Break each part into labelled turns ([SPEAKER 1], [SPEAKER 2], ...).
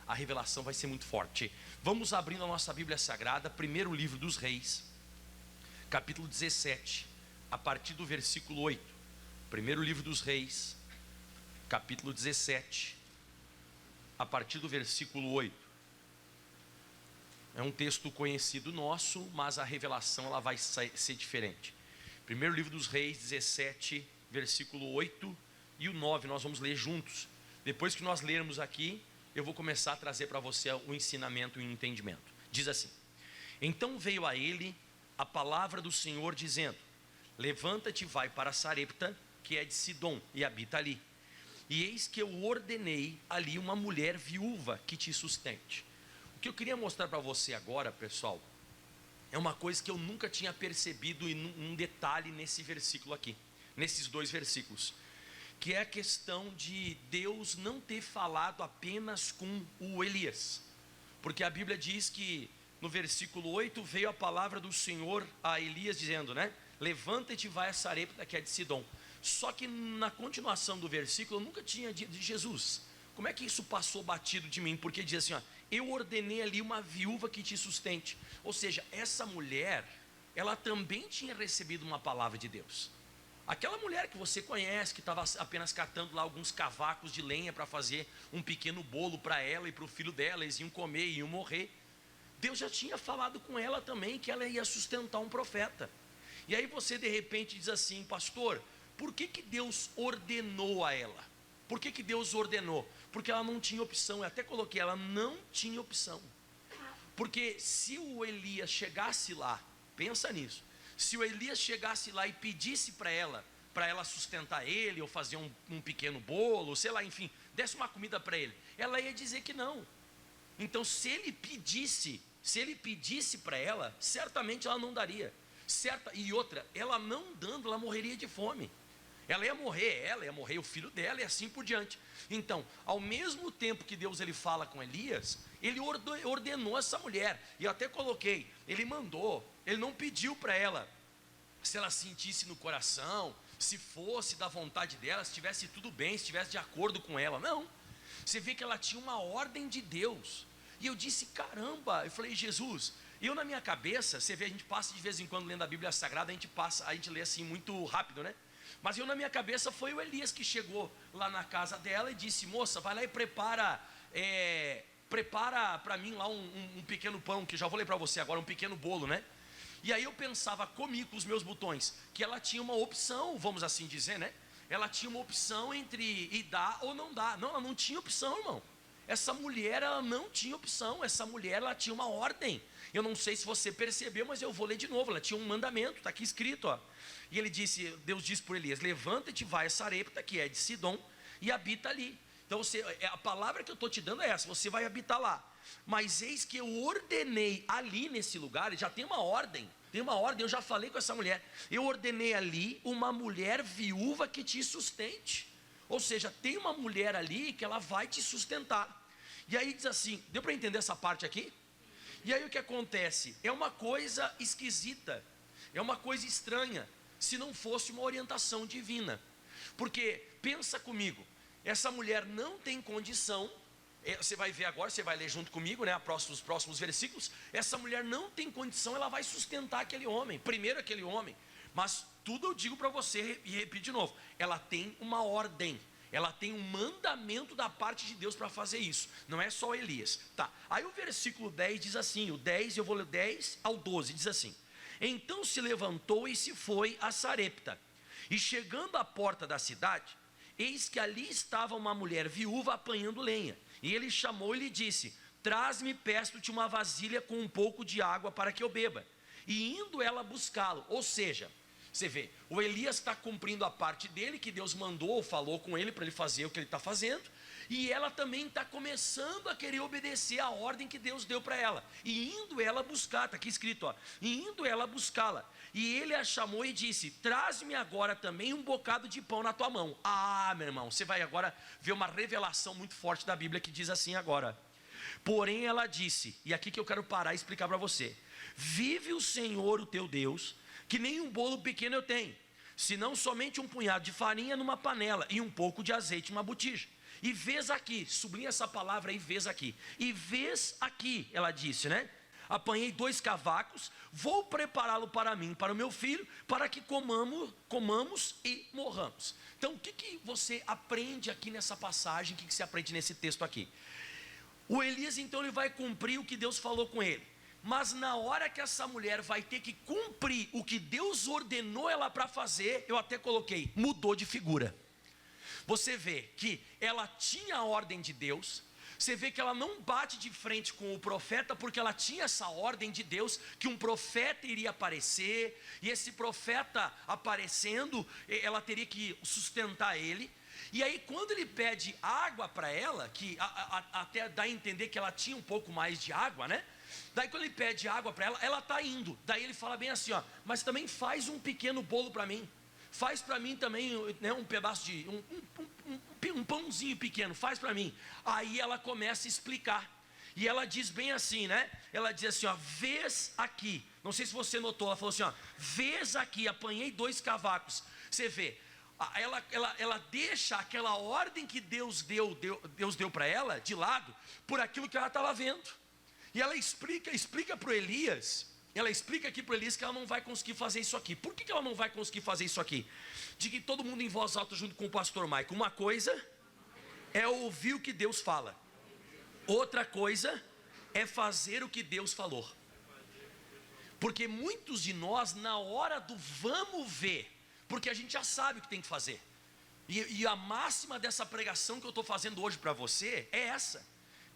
[SPEAKER 1] a revelação vai ser muito forte. Vamos abrindo a nossa Bíblia Sagrada, primeiro livro dos Reis, capítulo 17, a partir do versículo 8. Primeiro livro dos Reis, capítulo 17, a partir do versículo 8. É um texto conhecido nosso, mas a revelação ela vai ser diferente. Primeiro livro dos Reis, 17, versículo 8 e o 9, nós vamos ler juntos. Depois que nós lermos aqui, eu vou começar a trazer para você o ensinamento e o entendimento. Diz assim: então veio a ele a palavra do Senhor dizendo: levanta-te e vai para Sarepta, que é de Sidom, e habita ali. E eis que eu ordenei ali uma mulher viúva que te sustente. O que eu queria mostrar para você agora, pessoal, é uma coisa que eu nunca tinha percebido em um detalhe nesse versículo aqui, nesses dois versículos, que é a questão de Deus não ter falado apenas com o Elias, porque a Bíblia diz que no versículo 8 veio a palavra do Senhor a Elias dizendo, né? Levanta-te e vai a Sarepta, que é de Sidom. Só que na continuação do versículo eu nunca tinha dito de Jesus. Como é que isso passou batido de mim? Porque diz assim, ó, eu ordenei ali uma viúva que te sustente. Ou seja, essa mulher, ela também tinha recebido uma palavra de Deus. Aquela mulher que você conhece, que estava apenas catando lá alguns cavacos de lenha para fazer um pequeno bolo para ela e para o filho dela, eles iam comer e iam morrer. Deus já tinha falado com ela também que ela ia sustentar um profeta. E aí você de repente diz assim, pastor, por que Deus ordenou a ela? Por que Deus ordenou? Porque ela não tinha opção. Eu até coloquei, ela não tinha opção. Porque se o Elias chegasse lá, pensa nisso, se o Elias chegasse lá e pedisse para ela sustentar ele, ou fazer um pequeno bolo, sei lá, enfim, desse uma comida para ele, ela ia dizer que não. Então se ele pedisse para ela, certamente ela não daria. E outra, ela não dando, ela morreria de fome. Ela ia morrer o filho dela e assim por diante. Então, ao mesmo tempo que Deus ele fala com Elias, ele ordenou essa mulher. E eu até coloquei, ele mandou, ele não pediu para ela se ela sentisse no coração, se fosse da vontade dela, se estivesse tudo bem, se estivesse de acordo com ela. Não, você vê que ela tinha uma ordem de Deus. E eu disse, caramba, eu falei, Jesus, eu na minha cabeça, você vê, a gente passa de vez em quando lendo a Bíblia Sagrada, a gente lê assim muito rápido, né? Mas eu na minha cabeça foi o Elias que chegou lá na casa dela e disse, moça, vai lá e prepara para mim lá um pequeno pão, que já vou ler para você agora, um pequeno bolo, né? E aí eu pensava comigo, com os meus botões, que ela tinha uma opção, vamos assim dizer, né? Ela tinha uma opção entre ir dar ou não dar. Não, ela não tinha opção, irmão. Essa mulher, ela não tinha opção. Essa mulher, ela tinha uma ordem. Eu não sei se você percebeu, mas eu vou ler de novo. Ela tinha um mandamento, está aqui escrito, ó. E Deus disse por Elias, levanta-te e vai a Sarepta, que é de Sidom, e habita ali. Então a palavra que eu estou te dando é essa, você vai habitar lá. Mas eis que eu ordenei ali nesse lugar, já tem uma ordem, eu já falei com essa mulher, eu ordenei ali uma mulher viúva que te sustente. Ou seja, tem uma mulher ali que ela vai te sustentar. E aí diz assim, deu para entender essa parte aqui? E aí o que acontece? É uma coisa esquisita, é uma coisa estranha, se não fosse uma orientação divina. Porque, pensa comigo, essa mulher não tem condição, você vai ver agora, você vai ler junto comigo, né, os próximos versículos, essa mulher não tem condição, ela vai sustentar aquele homem, primeiro aquele homem, mas tudo eu digo para você, e repito de novo, ela tem uma ordem, ela tem um mandamento da parte de Deus para fazer isso, não é só Elias, tá? Aí o versículo 10 diz assim, o 10, eu vou ler 10 ao 12, diz assim, então se levantou e se foi a Sarepta, e chegando à porta da cidade, eis que ali estava uma mulher viúva apanhando lenha, e ele chamou e lhe disse, traz-me, peço-te uma vasilha com um pouco de água para que eu beba, e indo ela buscá-lo, ou seja, você vê, o Elias está cumprindo a parte dele, que Deus mandou, falou com ele para ele fazer o que ele está fazendo, e ela também está começando a querer obedecer a ordem que Deus deu para ela, e indo ela buscar, está aqui escrito, ó, e indo ela buscá-la, e ele a chamou e disse, traz-me agora também um bocado de pão na tua mão. Ah, meu irmão, você vai agora ver uma revelação muito forte da Bíblia que diz assim agora, porém ela disse, e aqui que eu quero parar e explicar para você, vive o Senhor o teu Deus, que nem um bolo pequeno eu tenho, senão somente um punhado de farinha numa panela, e um pouco de azeite em uma botija, E vês aqui, sublinha essa palavra aí, vês aqui. E vês aqui, ela disse, né? Apanhei 2 cavacos, vou prepará-lo para mim, para o meu filho, para que comamos e morramos. Então, o que você aprende aqui nessa passagem? O que você aprende nesse texto aqui? O Elias, então, ele vai cumprir o que Deus falou com ele. Mas na hora que essa mulher vai ter que cumprir o que Deus ordenou ela para fazer, eu até coloquei, mudou de figura. Você vê que ela tinha a ordem de Deus. Você vê que ela não bate de frente com o profeta, porque ela tinha essa ordem de Deus, que um profeta iria aparecer, e esse profeta aparecendo, ela teria que sustentar ele. E aí quando ele pede água para ela, que até dá a entender que ela tinha um pouco mais de água, né? Daí quando ele pede água para ela está indo. Daí ele fala bem assim, ó, mas também faz um pequeno bolo para mim. Faz para mim também, né, um pedaço de, um pãozinho pequeno, faz para mim. Aí ela começa a explicar. E ela diz bem assim, né? Ela diz assim, ó, vês aqui. Não sei se você notou, ela falou assim, ó, vês aqui, apanhei 2 cavacos. Você vê, ela deixa aquela ordem que Deus deu para ela de lado, por aquilo que ela estava vendo. E ela explica para o Elias. Ela explica aqui para Elias que ela não vai conseguir fazer isso aqui. Por que ela não vai conseguir fazer isso aqui? De que todo mundo em voz alta junto com o pastor Maico. Uma coisa é ouvir o que Deus fala. Outra coisa é fazer o que Deus falou. Porque muitos de nós, na hora do vamos ver, porque a gente já sabe o que tem que fazer. E a máxima dessa pregação que eu estou fazendo hoje para você é essa.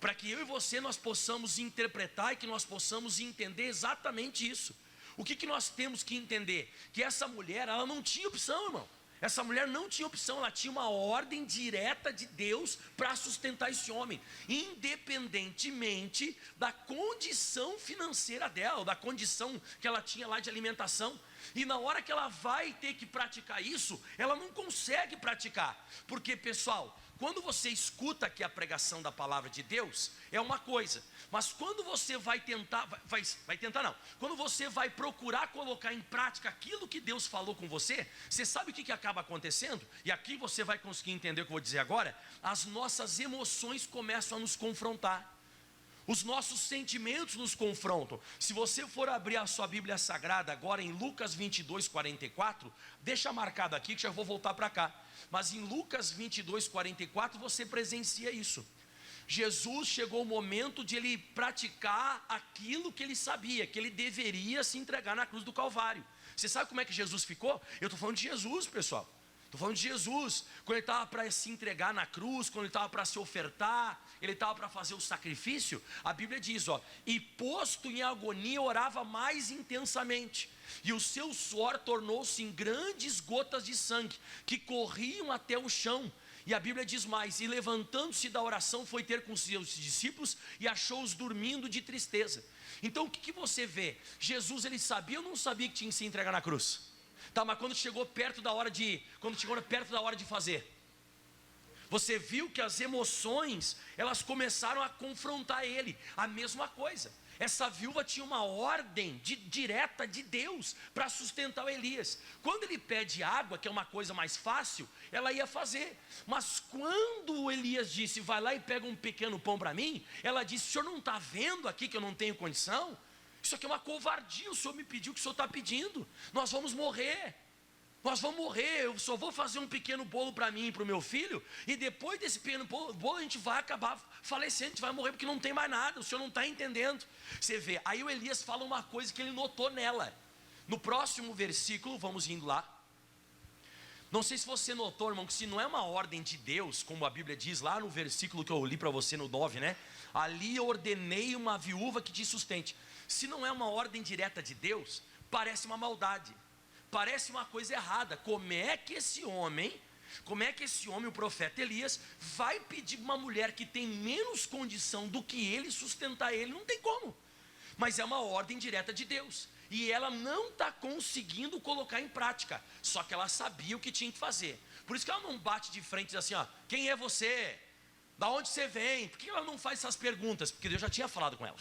[SPEAKER 1] Para que eu e você nós possamos interpretar e que nós possamos entender exatamente isso. O que nós temos que entender? Que essa mulher, ela não tinha opção, irmão. Essa mulher não tinha opção, ela tinha uma ordem direta de Deus para sustentar esse homem, independentemente da condição financeira dela, da condição que ela tinha lá de alimentação. E na hora que ela vai ter que praticar isso, ela não consegue praticar, porque, pessoal, quando você escuta aqui a pregação da palavra de Deus, é uma coisa, mas quando você vai tentar, quando você vai procurar colocar em prática aquilo que Deus falou com você, você sabe o que acaba acontecendo? E aqui você vai conseguir entender o que eu vou dizer agora. As nossas emoções começam a nos confrontar. Os nossos sentimentos nos confrontam. Se você for abrir a sua Bíblia Sagrada agora em Lucas 22, 44, deixa marcado aqui que já vou voltar para cá. Mas em Lucas 22, 44 você presencia isso. Jesus chegou o momento de ele praticar aquilo que ele sabia, que ele deveria se entregar na cruz do Calvário. Você sabe como é que Jesus ficou? Eu estou falando de Jesus, pessoal. Estou falando de Jesus, quando ele estava para se entregar na cruz, quando ele estava para se ofertar, ele estava para fazer o sacrifício. A Bíblia diz, ó, e posto em agonia orava mais intensamente, e o seu suor tornou-se em grandes gotas de sangue, que corriam até o chão. E a Bíblia diz mais, e levantando-se da oração foi ter com seus discípulos, e achou-os dormindo de tristeza. Então o que você vê? Jesus, ele sabia ou não sabia que tinha que se entregar na cruz? Tá, mas quando chegou perto da hora de fazer, você viu que as emoções, elas começaram a confrontar ele. A mesma coisa, essa viúva tinha uma ordem direta de Deus para sustentar o Elias. Quando ele pede água, que é uma coisa mais fácil, ela ia fazer. Mas quando o Elias disse, vai lá e pega um pequeno pão para mim, ela disse, o senhor não está vendo aqui que eu não tenho condição? Isso aqui é uma covardia, o senhor me pediu o que o senhor está pedindo. Nós vamos morrer, eu só vou fazer um pequeno bolo para mim e para o meu filho, e depois desse pequeno bolo a gente vai acabar falecendo, a gente vai morrer porque não tem mais nada, o senhor não está entendendo. Você vê, aí o Elias fala uma coisa que ele notou nela. No próximo versículo, vamos indo lá. Não sei se você notou, irmão, que se não é uma ordem de Deus, como a Bíblia diz lá no versículo que eu li para você no 9, né? Ali eu ordenei uma viúva que te sustente. Se não é uma ordem direta de Deus, parece uma maldade, parece uma coisa errada. Como é que esse homem, o profeta Elias, vai pedir uma mulher que tem menos condição do que ele sustentar ele? Não tem como. Mas é uma ordem direta de Deus, e ela não está conseguindo colocar em prática. Só que ela sabia o que tinha que fazer. Por isso que ela não bate de frente e diz assim, ó, quem é você? Da onde você vem? Por que ela não faz essas perguntas? Porque Deus já tinha falado com ela.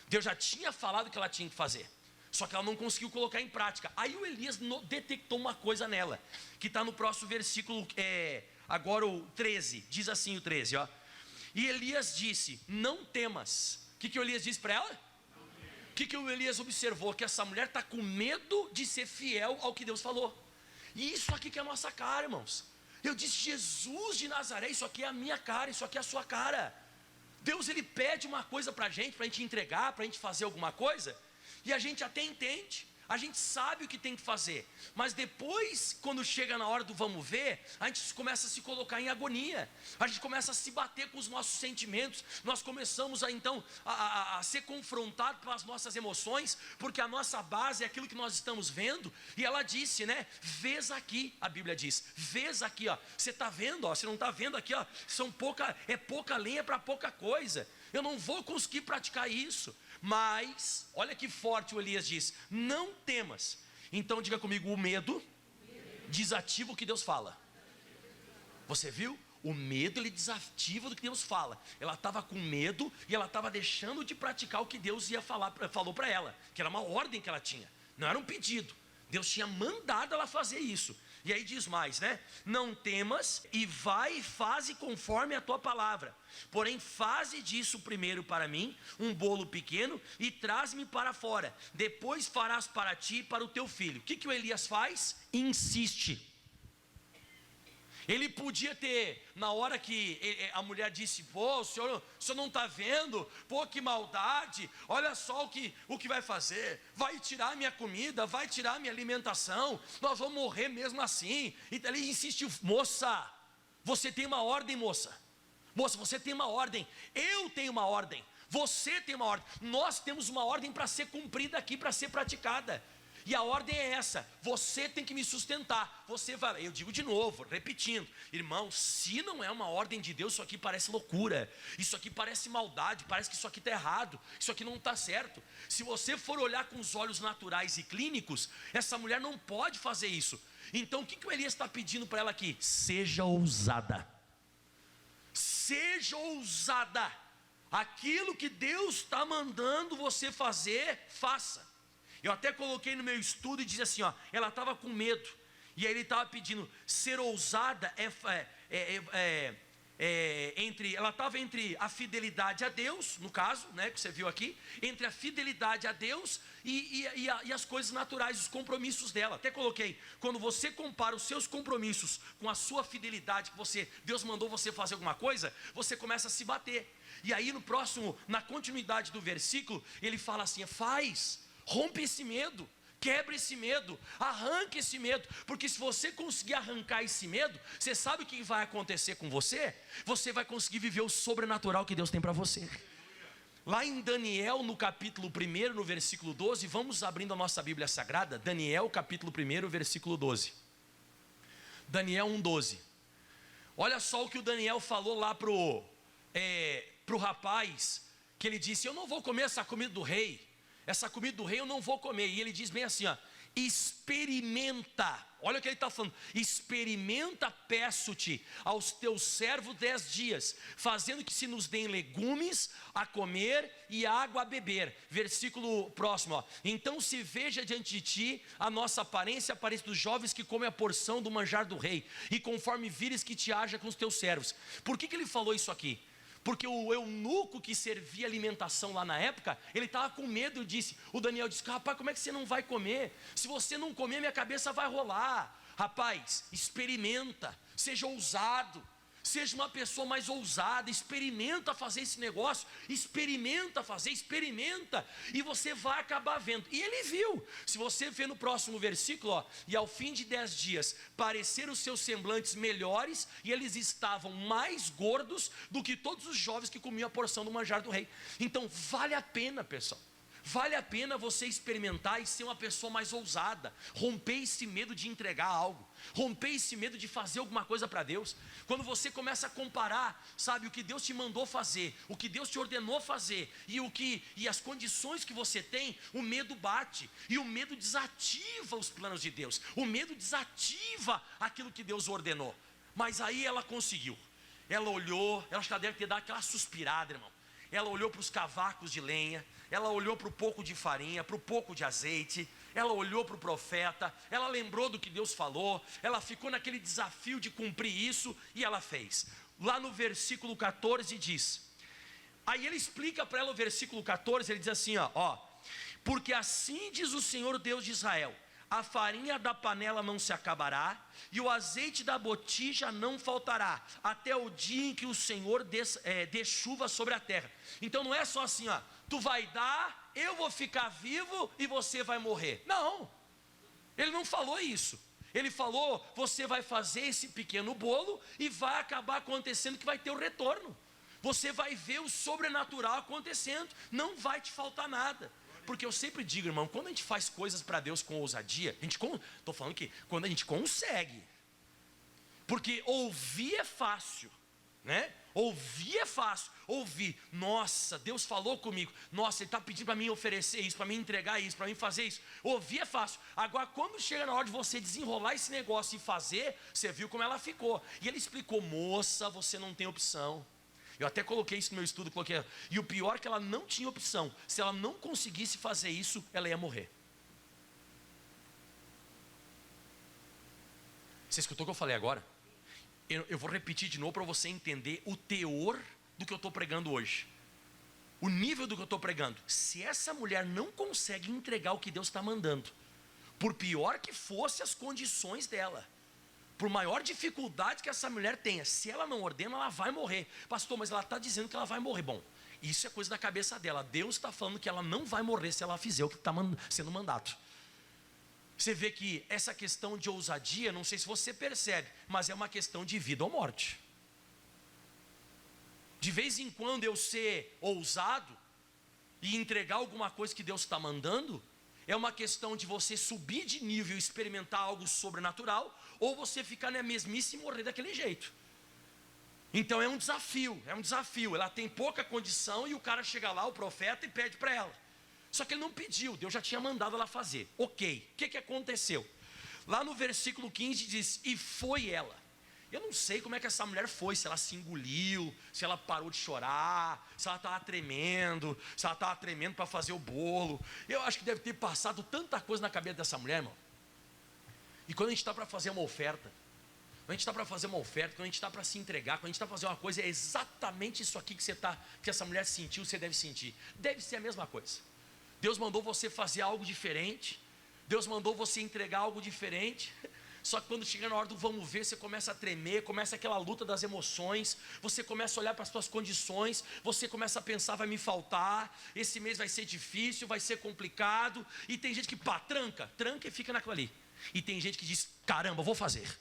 [SPEAKER 1] Deus já tinha falado o que ela tinha que fazer, só que ela não conseguiu colocar em prática. Aí o Elias detectou uma coisa nela, que está no próximo versículo, agora o 13, diz assim o 13, ó. E Elias disse: não temas. O que o Elias disse para ela? O que o Elias observou? Que essa mulher está com medo de ser fiel ao que Deus falou. E isso aqui que é a nossa cara, irmãos. Eu disse: Jesus de Nazaré, isso aqui é a minha cara, isso aqui é a sua cara. Deus, ele pede uma coisa para a gente entregar, para a gente fazer alguma coisa, e a gente até entende, a gente sabe o que tem que fazer, mas depois, quando chega na hora do vamos ver, a gente começa a se colocar em agonia, a gente começa a se bater com os nossos sentimentos, nós começamos a ser confrontados pelas nossas emoções, porque a nossa base é aquilo que nós estamos vendo. E ela disse, né, vês aqui, a Bíblia diz, vês aqui, ó, você está vendo, ó, você não está vendo aqui, ó, é pouca lenha para pouca coisa, eu não vou conseguir praticar isso. Mas, olha que forte o Elias diz: não temas. Então diga comigo: o medo desativa o que Deus fala. Você viu? O medo, ele desativa do que Deus fala. Ela estava com medo e ela estava deixando de praticar o que Deus falou para ela, que era uma ordem que ela tinha, não era um pedido. Deus tinha mandado ela fazer isso. E aí diz mais, né? Não temas, e vai e faze conforme a tua palavra. Porém faze disso primeiro para mim um bolo pequeno e traz-me para fora. Depois farás para ti e para o teu filho. O que o Elias faz? Insiste. Ele podia ter, na hora que a mulher disse: pô, o senhor não está vendo? Pô, que maldade, olha só o que vai fazer, vai tirar minha comida, vai tirar minha alimentação, nós vamos morrer mesmo assim. Então ele insistiu: moça, você tem uma ordem, moça, você tem uma ordem, eu tenho uma ordem, você tem uma ordem, nós temos uma ordem para ser cumprida aqui, para ser praticada. E a ordem é essa: você tem que me sustentar. Você vai, eu digo de novo, repetindo, irmão, se não é uma ordem de Deus, isso aqui parece loucura, isso aqui parece maldade, parece que isso aqui está errado, isso aqui não está certo. Se você for olhar com os olhos naturais e clínicos, essa mulher não pode fazer isso. Então o que o Elias está pedindo para ela aqui? Seja ousada. Seja ousada. Aquilo que Deus está mandando você fazer, faça. Eu até coloquei no meu estudo e dizia assim, ó, ela estava com medo, e aí ele estava pedindo, ser ousada ela estava entre a fidelidade a Deus, no caso, né, que você viu aqui, entre a fidelidade a Deus e as coisas naturais, os compromissos dela. Até coloquei, quando você compara os seus compromissos com a sua fidelidade, que Deus mandou você fazer alguma coisa, você começa a se bater. E aí na continuidade do versículo, ele fala assim, rompe esse medo, quebre esse medo, arranque esse medo, porque se você conseguir arrancar esse medo, você sabe o que vai acontecer com você? Você vai conseguir viver o sobrenatural que Deus tem para você. Lá em Daniel, no capítulo 1, no versículo 12, vamos abrindo a nossa Bíblia Sagrada, Daniel capítulo 1, versículo 12. Daniel 1:12. Olha só o que o Daniel falou lá pro rapaz, que ele disse: eu não vou comer essa comida do rei, essa comida do rei eu não vou comer. E ele diz bem assim, ó, experimenta, olha o que ele está falando, experimenta, peço-te, aos teus servos 10 dias, fazendo que se nos deem legumes a comer e água a beber. Versículo próximo, ó, então se veja diante de ti a nossa aparência, a aparência dos jovens que comem a porção do manjar do rei, e conforme vires que te haja com os teus servos. Por que ele falou isso aqui? Porque o eunuco que servia alimentação lá na época, ele estava com medo. O Daniel disse: rapaz, como é que você não vai comer? Se você não comer, minha cabeça vai rolar. Rapaz, experimenta, seja ousado, seja uma pessoa mais ousada, experimenta fazer esse negócio, experimenta, e você vai acabar vendo. E ele viu. Se você vê no próximo versículo, ó, e ao fim de 10 dias pareceram os seus semblantes melhores, e eles estavam mais gordos do que todos os jovens que comiam a porção do manjar do rei. Então vale a pena, pessoal, vale a pena você experimentar e ser uma pessoa mais ousada, romper esse medo de entregar algo, romper esse medo de fazer alguma coisa para Deus. Quando você começa a comparar, sabe, o que Deus te mandou fazer, o que Deus te ordenou fazer, e as condições que você tem, o medo bate, e o medo desativa os planos de Deus, o medo desativa aquilo que Deus ordenou. Mas aí ela conseguiu, ela olhou, ela acho que ela deve ter dado aquela suspirada, irmão. Ela olhou para os cavacos de lenha, ela olhou para o pouco de farinha, para o pouco de azeite, ela olhou para o profeta, ela lembrou do que Deus falou, ela ficou naquele desafio de cumprir isso e ela fez. Lá no versículo 14 diz, aí ele explica para ela o versículo 14, ele diz assim, ó, porque assim diz o Senhor Deus de Israel, a farinha da panela não se acabará, e o azeite da botija não faltará, até o dia em que o Senhor dê chuva sobre a terra. Então não é só assim, tu vai dar, eu vou ficar vivo e você vai morrer. Não, ele não falou isso. Ele falou, você vai fazer esse pequeno bolo e vai acabar acontecendo que vai ter o retorno. Você vai ver o sobrenatural acontecendo, não vai te faltar nada. Porque eu sempre digo, irmão, quando a gente faz coisas para Deus com ousadia, estou falando que quando a gente consegue, porque ouvir é fácil, né? Ouvir é fácil, ouvir, nossa, Deus falou comigo, nossa, Ele está pedindo para mim oferecer isso, para mim entregar isso, para mim fazer isso, ouvir é fácil. Agora quando chega na hora de você desenrolar esse negócio e fazer, você viu como ela ficou, e ele explicou, moça, você não tem opção. Eu até coloquei isso no meu estudo, coloquei, e o pior é que ela não tinha opção. Se ela não conseguisse fazer isso, ela ia morrer. Você escutou o que eu falei agora? Eu vou repetir de novo para você entender o teor do que eu estou pregando hoje. O nível do que eu estou pregando. Se essa mulher não consegue entregar o que Deus está mandando, por pior que fossem as condições dela, por maior dificuldade que essa mulher tenha, se ela não ordena, ela vai morrer. Pastor, mas ela está dizendo que ela vai morrer. Bom, isso é coisa da cabeça dela. Deus está falando que ela não vai morrer se ela fizer o que está sendo mandado. Você vê que essa questão de ousadia, não sei se você percebe, mas é uma questão de vida ou morte. De vez em quando eu ser ousado e entregar alguma coisa que Deus está mandando, é uma questão de você subir de nível e experimentar algo sobrenatural, ou você ficar na mesmice e morrer daquele jeito. Então é um desafio. Ela tem pouca condição e o cara chega lá, o profeta, e pede para ela. Só que ele não pediu, Deus já tinha mandado ela fazer. Ok, o que aconteceu? Lá no versículo 15 diz, e foi ela. Eu não sei como é que essa mulher foi, se ela se engoliu, se ela parou de chorar, se ela estava tremendo, para fazer o bolo. Eu acho que deve ter passado tanta coisa na cabeça dessa mulher, irmão. E quando a gente está para fazer uma oferta, quando a gente está para se entregar, quando a gente está para fazer uma coisa, é exatamente isso aqui que essa mulher sentiu, você deve sentir. Deve ser a mesma coisa. Deus mandou você fazer algo diferente, Deus mandou você entregar algo diferente. Só que quando chega na hora do vamos ver, você começa a tremer, começa aquela luta das emoções, você começa a olhar para as suas condições, você começa a pensar, vai me faltar, esse mês vai ser difícil, vai ser complicado, e tem gente que tranca e fica naquilo ali. E tem gente que diz, caramba, vou fazer,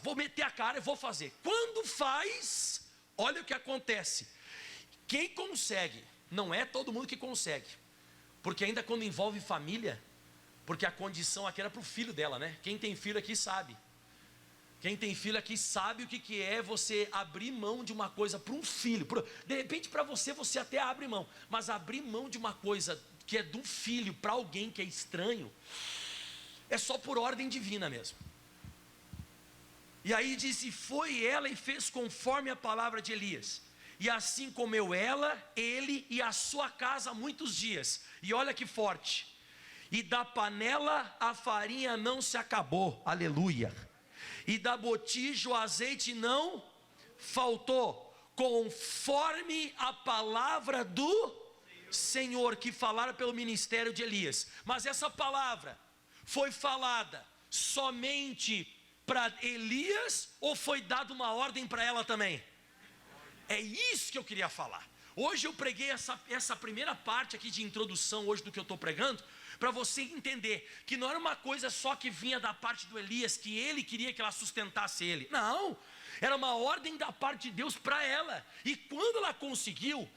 [SPEAKER 1] vou meter a cara e vou fazer. Quando faz, olha o que acontece. Quem consegue, não é todo mundo que consegue, porque ainda quando envolve família, porque a condição aqui era para o filho dela, né? Quem tem filho aqui sabe. Quem tem filho aqui sabe o que é você abrir mão de uma coisa para um filho. De repente para você até abre mão, mas abrir mão de uma coisa que é do filho para alguém que é estranho, é só por ordem divina mesmo. E aí diz, e foi ela e fez conforme a palavra de Elias. E assim comeu ela, ele e a sua casa muitos dias. E olha que forte. E da panela a farinha não se acabou, aleluia. E da botija o azeite não faltou, conforme a palavra do Senhor que falara pelo ministério de Elias. Mas essa palavra foi falada somente para Elias ou foi dada uma ordem para ela também? É isso que eu queria falar. Hoje eu preguei essa primeira parte aqui de introdução hoje do que eu estou pregando, para você entender que não era uma coisa só que vinha da parte do Elias, que ele queria que ela sustentasse ele. Não, era uma ordem da parte de Deus para ela. E quando ela conseguiu,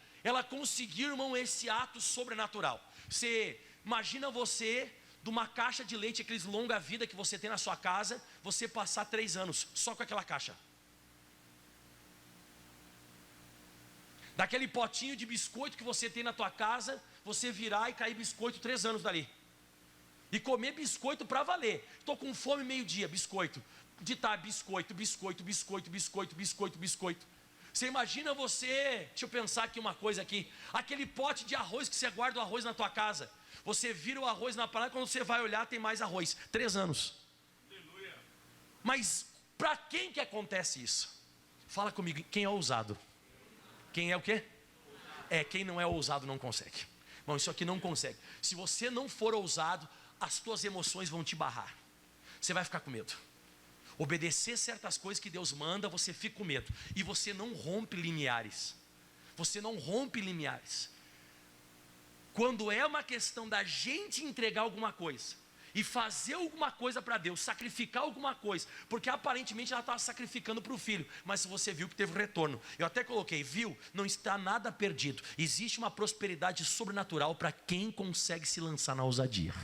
[SPEAKER 1] irmão, esse ato sobrenatural. Você imagina você, de uma caixa de leite, aqueles longa-vida que você tem na sua casa, você passar 3 anos só com aquela caixa. Daquele potinho de biscoito que você tem na tua casa, você virar e cair biscoito 3 anos dali. E comer biscoito para valer. Estou com fome meio-dia, biscoito. Biscoito. Você imagina você, deixa eu pensar aqui uma coisa aqui. Aquele pote de arroz que você guarda o arroz na tua casa. Você vira o arroz na panela, quando você vai olhar tem mais arroz. 3 anos. Aleluia. Mas para quem que acontece isso? Fala comigo, quem é ousado? Quem é o quê? Quem não é ousado não consegue. Bom, isso aqui não consegue. Se você não for ousado, as tuas emoções vão te barrar. Você vai ficar com medo. Obedecer certas coisas que Deus manda, você fica com medo. E você não rompe limiares. Você não rompe limiares. Quando é uma questão da gente entregar alguma coisa e fazer alguma coisa para Deus, sacrificar alguma coisa, porque aparentemente ela estava sacrificando para o filho, mas você viu que teve retorno. Eu até coloquei, viu? Não está nada perdido. Existe uma prosperidade sobrenatural para quem consegue se lançar na ousadia.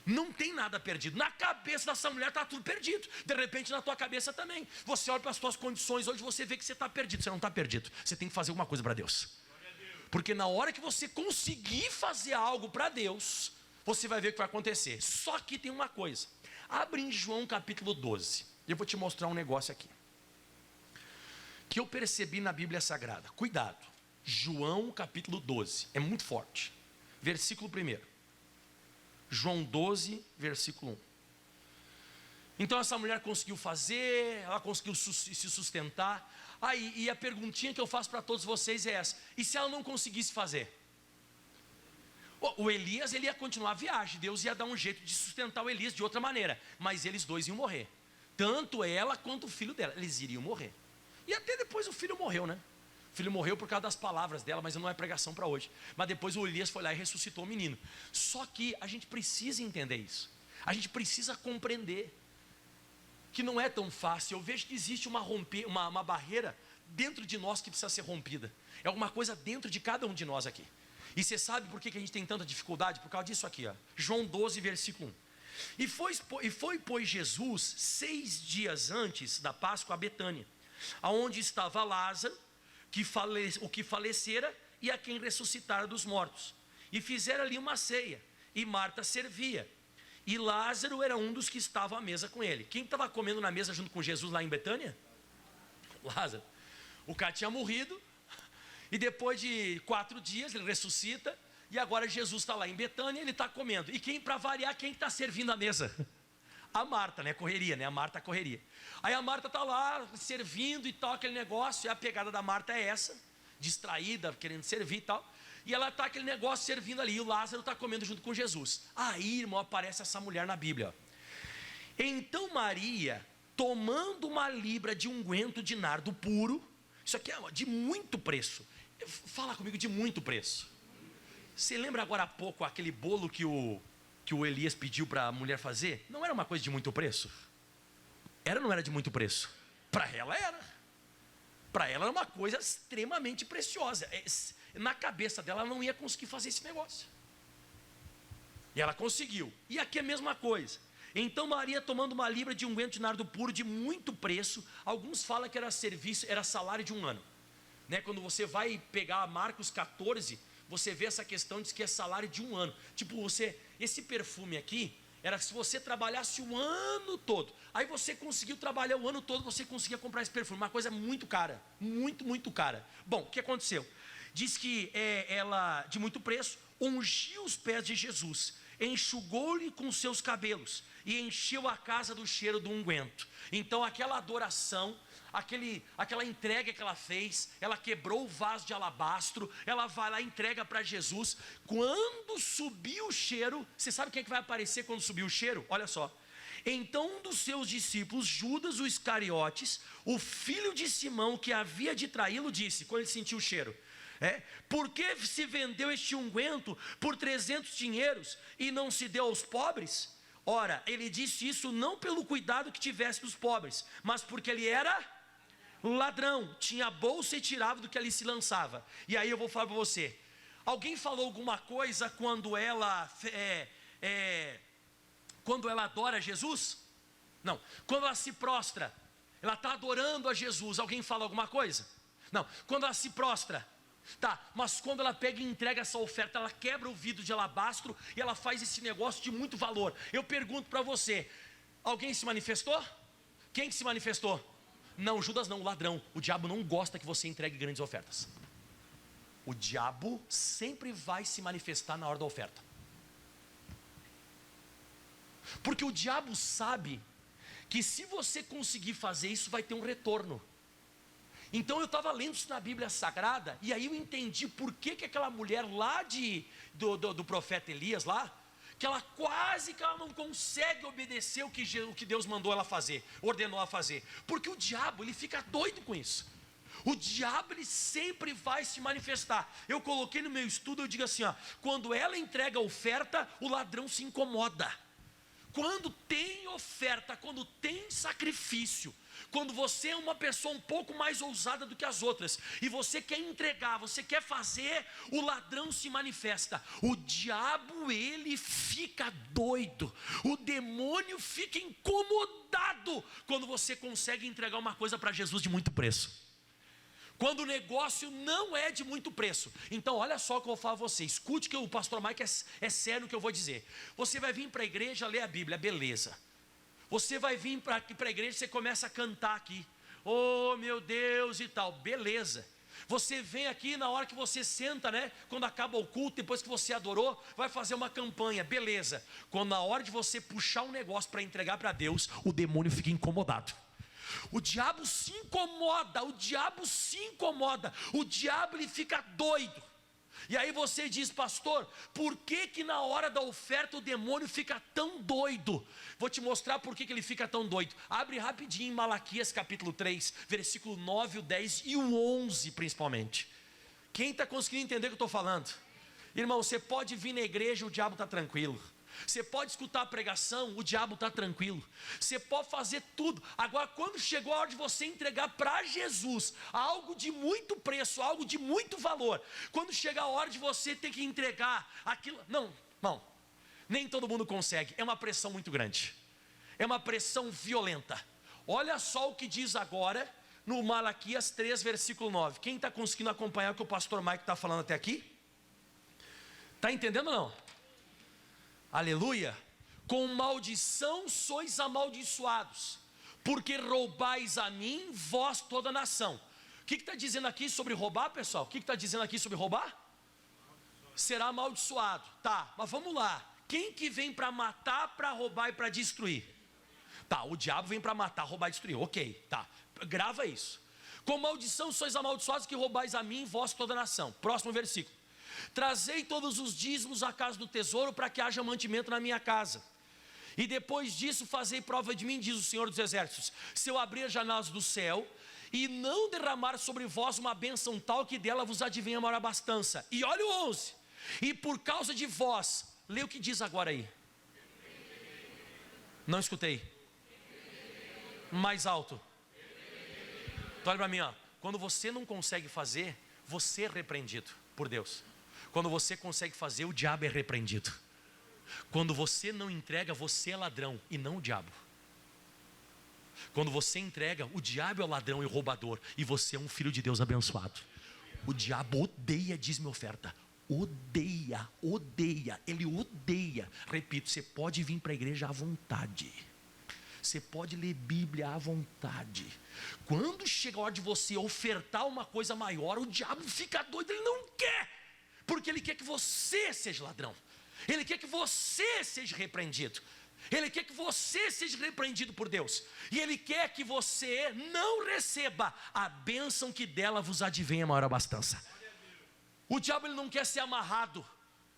[SPEAKER 1] Não tem nada perdido. Na cabeça dessa mulher está tudo perdido. De repente na tua cabeça também. Você olha para as tuas condições hoje, você vê que você está perdido. Você não está perdido. Você tem que fazer alguma coisa para Deus. Porque na hora que você conseguir fazer algo para Deus, você vai ver o que vai acontecer. Só que tem uma coisa. Abre em João capítulo 12. Eu vou te mostrar um negócio aqui que eu percebi na Bíblia Sagrada. Cuidado. João capítulo 12. É muito forte. Versículo 1. João 12, versículo 1. Então essa mulher conseguiu fazer, ela conseguiu se sustentar. E a perguntinha que eu faço para todos vocês é essa: e se ela não conseguisse fazer? O Elias, ele ia continuar a viagem. Deus ia dar um jeito de sustentar o Elias de outra maneira. Mas eles dois iam morrer. Tanto ela quanto o filho dela. Eles iriam morrer. E até depois o filho morreu, né? O filho morreu por causa das palavras dela, mas não é pregação para hoje. Mas depois o Elias foi lá e ressuscitou o menino. Só que a gente precisa entender isso. A gente precisa compreender que não é tão fácil. Eu vejo que existe uma barreira dentro de nós que precisa ser rompida. É alguma coisa dentro de cada um de nós aqui. E você sabe por que a gente tem tanta dificuldade? Por causa disso aqui, ó. João 12, versículo 1. E foi, pois, Jesus 6 dias antes da Páscoa a Betânia, aonde estava Lázaro, o que falecera e a quem ressuscitara dos mortos. E fizeram ali uma ceia, e Marta servia. E Lázaro era um dos que estavam à mesa com ele. Quem estava comendo na mesa junto com Jesus lá em Betânia? Lázaro. O cara tinha morrido, e depois de 4 dias ele ressuscita, e agora Jesus está lá em Betânia, ele está comendo. E quem, para variar, quem está servindo a mesa? A Marta, né? Correria, né? A Marta correria. Aí a Marta está lá servindo e tal, aquele negócio. E a pegada da Marta é essa, distraída, querendo servir e tal. E ela está aquele negócio servindo ali. E o Lázaro está comendo junto com Jesus. Aí, irmão, aparece essa mulher na Bíblia. Então Maria, tomando uma libra de unguento de nardo puro, isso aqui é de muito preço. Fala comigo, de muito preço. Você lembra agora há pouco aquele bolo que o Elias pediu para a mulher fazer? Não era uma coisa de muito preço? Era ou não era de muito preço? Para ela era. Para ela era uma coisa extremamente preciosa. Na cabeça dela ela não ia conseguir fazer esse negócio. E ela conseguiu. E aqui é a mesma coisa. Então Maria, tomando uma libra de unguento de nardo puro de muito preço, alguns falam que era salário de um ano, né? Quando você vai pegar Marcos 14, você vê essa questão, diz que é salário de um ano. Tipo, esse perfume aqui, era se você trabalhasse o ano todo. Aí você conseguiu trabalhar o ano todo, você conseguia comprar esse perfume. Uma coisa muito cara, muito, muito cara. Bom, o que aconteceu? Diz que ela, de muito preço, ungiu os pés de Jesus, enxugou-lhe com seus cabelos e encheu a casa do cheiro do unguento. Então aquela adoração, aquela entrega que ela fez, ela quebrou o vaso de alabastro, ela vai lá e entrega para Jesus. Quando subiu o cheiro, você sabe quem é que vai aparecer quando subiu o cheiro? Olha só. Então um dos seus discípulos, Judas o Iscariotes, o filho de Simão que havia de traí-lo, disse, quando ele sentiu o cheiro: por que se vendeu este unguento por 300 dinheiros e não se deu aos pobres? Ora, ele disse isso não pelo cuidado que tivesse dos pobres, mas porque ele era ladrão, tinha bolsa e tirava do que ali se lançava. E aí eu vou falar para você, alguém falou alguma coisa quando ela adora Jesus? Não. Quando ela se prostra, ela está adorando a Jesus, alguém fala alguma coisa? Não. Quando ela se prostra, tá, mas quando ela pega e entrega essa oferta, ela quebra o vidro de alabastro e ela faz esse negócio de muito valor. Eu pergunto para você, alguém se manifestou? Quem que se manifestou? Não, Judas não, o ladrão. O diabo não gosta que você entregue grandes ofertas. O diabo sempre vai se manifestar na hora da oferta. Porque o diabo sabe que se você conseguir fazer isso, vai ter um retorno. Então eu estava lendo isso na Bíblia Sagrada, e aí eu entendi por que aquela mulher lá do profeta Elias lá, que ela não consegue obedecer o que Deus mandou ela fazer, ordenou ela fazer. Porque o diabo, ele fica doido com isso. O diabo, ele sempre vai se manifestar. Eu coloquei no meu estudo, eu digo assim, ó, quando ela entrega a oferta, o ladrão se incomoda. Quando tem oferta, quando tem sacrifício, quando você é uma pessoa um pouco mais ousada do que as outras, e você quer entregar, você quer fazer, o ladrão se manifesta. O diabo, ele fica doido, o demônio fica incomodado quando você consegue entregar uma coisa para Jesus de muito preço. Quando o negócio não é de muito preço. Então olha só o que eu vou falar a você. Escute que o pastor Mike é sério no que eu vou dizer. Você vai vir para a igreja ler a Bíblia, beleza. Você vai vir para a igreja, você começa a cantar aqui, oh meu Deus e tal, beleza. Você vem aqui na hora que você senta, né? Quando acaba o culto, depois que você adorou, vai fazer uma campanha, beleza. Quando na hora de você puxar um negócio para entregar para Deus, o demônio fica incomodado. O diabo se incomoda, o diabo ele fica doido. E aí você diz, pastor, por que na hora da oferta o demônio fica tão doido? Vou te mostrar por que ele fica tão doido. Abre rapidinho em Malaquias capítulo 3, versículo 9, o 10 e o 11 principalmente. Quem está conseguindo entender o que eu estou falando? Irmão, você pode vir na igreja, o diabo está tranquilo. Você pode escutar a pregação, o diabo está tranquilo. Você pode fazer tudo. Agora, quando chegou a hora de você entregar para Jesus algo de muito preço, algo de muito valor, quando chega a hora de você ter que entregar aquilo, não, nem todo mundo consegue. É uma pressão muito grande, é uma pressão violenta. Olha só o que diz agora no Malaquias 3, versículo 9. Quem está conseguindo acompanhar o que o pastor Mike está falando até aqui? Está entendendo ou não? Aleluia. Com maldição sois amaldiçoados, porque roubais a mim, vós toda a nação. O que está dizendo aqui sobre roubar, pessoal? O que está dizendo aqui sobre roubar? Será amaldiçoado. Tá, mas vamos lá. Quem que vem para matar, para roubar e para destruir? Tá, o diabo vem para matar, roubar e destruir. Ok, tá, grava isso. Com maldição sois amaldiçoados, que roubais a mim, vós toda a nação. Próximo versículo. Trazei todos os dízimos à casa do tesouro, para que haja mantimento na minha casa. E depois disso fazei prova de mim, diz o Senhor dos Exércitos, se eu abrir as janelas do céu e não derramar sobre vós uma bênção tal, que dela vos advenha maior abastança. E olha o 11, e por causa de vós, lê o que diz agora aí. Não escutei. Mais alto. Então olha para mim, ó. Quando você não consegue fazer, você é repreendido por Deus. Quando você consegue fazer, o diabo é repreendido. Quando você não entrega, você é ladrão e não o diabo. Quando você entrega, o diabo é o ladrão e o roubador, e você é um filho de Deus abençoado. O diabo odeia dízimo e oferta. Odeia, ele odeia. Repito, você pode vir para a igreja à vontade. Você pode ler Bíblia à vontade. Quando chega a hora de você ofertar uma coisa maior, o diabo fica doido, ele não quer. Porque ele quer que você seja ladrão. Ele quer que você seja repreendido. Ele quer que você seja repreendido por Deus. E ele quer que você não receba a bênção que dela vos advenha maior abastança. O diabo, ele não quer ser amarrado.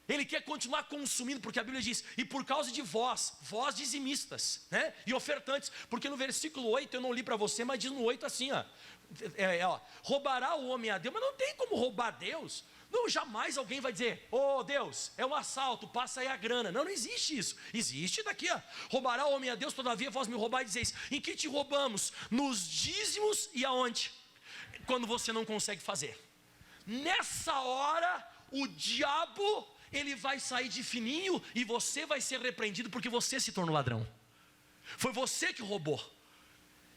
[SPEAKER 1] Ele quer continuar consumindo, porque a Bíblia diz, e por causa de vós dizimistas, né? E ofertantes, porque no versículo 8, eu não li para você, mas diz no 8 assim, ó, roubará o homem a Deus, mas não tem como roubar a Deus. Não, jamais alguém vai dizer, oh Deus, é um assalto, passa aí a grana. Não existe isso. Existe daqui, ó. Roubará o homem a Deus, todavia vós me roubais e dizeis, em que te roubamos? Nos dízimos e aonde? Quando você não consegue fazer. Nessa hora, o diabo, ele vai sair de fininho e você vai ser repreendido porque você se tornou ladrão. Foi você que roubou.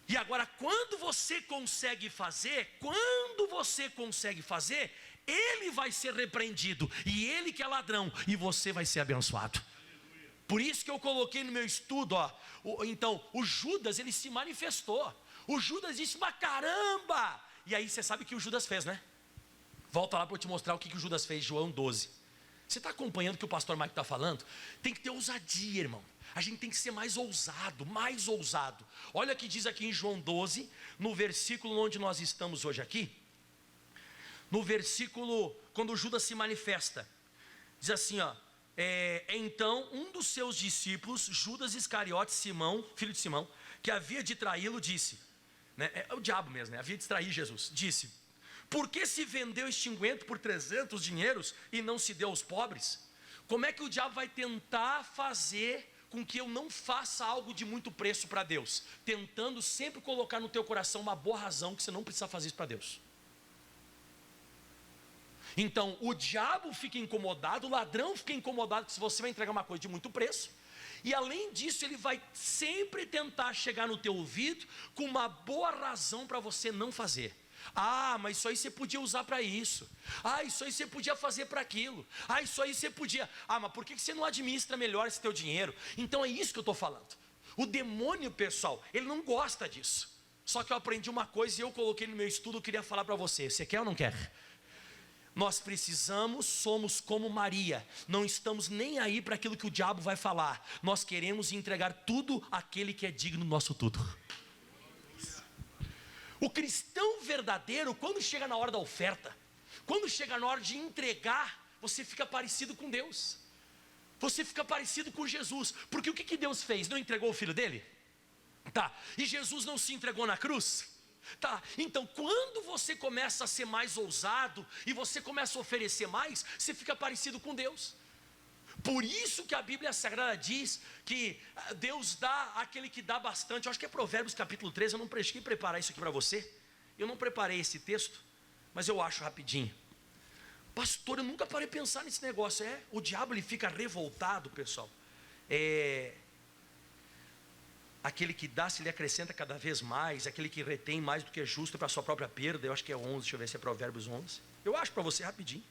[SPEAKER 1] E agora, quando você consegue fazer, ele vai ser repreendido, e ele que é ladrão, e você vai ser abençoado. Por isso que eu coloquei no meu estudo, ó, então, o Judas, ele se manifestou. O Judas disse, mas caramba! E aí você sabe o que o Judas fez, né? Volta lá para eu te mostrar o que o Judas fez, João 12. Você está acompanhando o que o pastor Mike está falando? Tem que ter ousadia, irmão. A gente tem que ser mais ousado, mais ousado. Olha o que diz aqui em João 12, no versículo onde nós estamos hoje aqui. No versículo, quando Judas se manifesta, diz assim, ó. Então um dos seus discípulos, Judas Iscariote, Simão, filho de Simão, que havia de traí-lo, disse, né, é o diabo mesmo, né, havia de trair Jesus, disse: por que se vendeu este unguento por 300 dinheiros e não se deu aos pobres? Como é que o diabo vai tentar fazer com que eu não faça algo de muito preço para Deus? Tentando sempre colocar no teu coração uma boa razão que você não precisa fazer isso para Deus. Então o diabo fica incomodado, o ladrão fica incomodado que se você vai entregar uma coisa de muito preço. E além disso ele vai sempre tentar chegar no teu ouvido com uma boa razão para você não fazer. Ah, mas isso aí você podia usar para isso. Ah, isso aí você podia fazer para aquilo. Ah, isso aí você podia. Ah, mas por que você não administra melhor esse teu dinheiro? Então é isso que eu estou falando. O demônio, pessoal, ele não gosta disso. Só que eu aprendi uma coisa e eu coloquei no meu estudo, eu queria falar para você. Você quer ou não quer? Nós precisamos, somos como Maria, não estamos nem aí para aquilo que o diabo vai falar. Nós queremos entregar tudo àquele que é digno do nosso tudo. O cristão verdadeiro, quando chega na hora da oferta, quando chega na hora de entregar, você fica parecido com Deus. Você fica parecido com Jesus. Porque o que Deus fez? Não entregou o filho dele? Tá. E Jesus não se entregou na cruz? Tá, então quando você começa a ser mais ousado e você começa a oferecer mais, você fica parecido com Deus. Por isso que a Bíblia Sagrada diz que Deus dá aquele que dá bastante. Eu acho que é Provérbios capítulo 13, eu não precisei preparar isso aqui para você. Eu não preparei esse texto, mas eu acho rapidinho. Pastor, eu nunca parei de pensar nesse negócio. O diabo ele fica revoltado, pessoal. Aquele que dá se lhe acrescenta cada vez mais, aquele que retém mais do que é justo para a sua própria perda. Eu acho que é 11, deixa eu ver se é Provérbios 11. Eu acho para você rapidinho.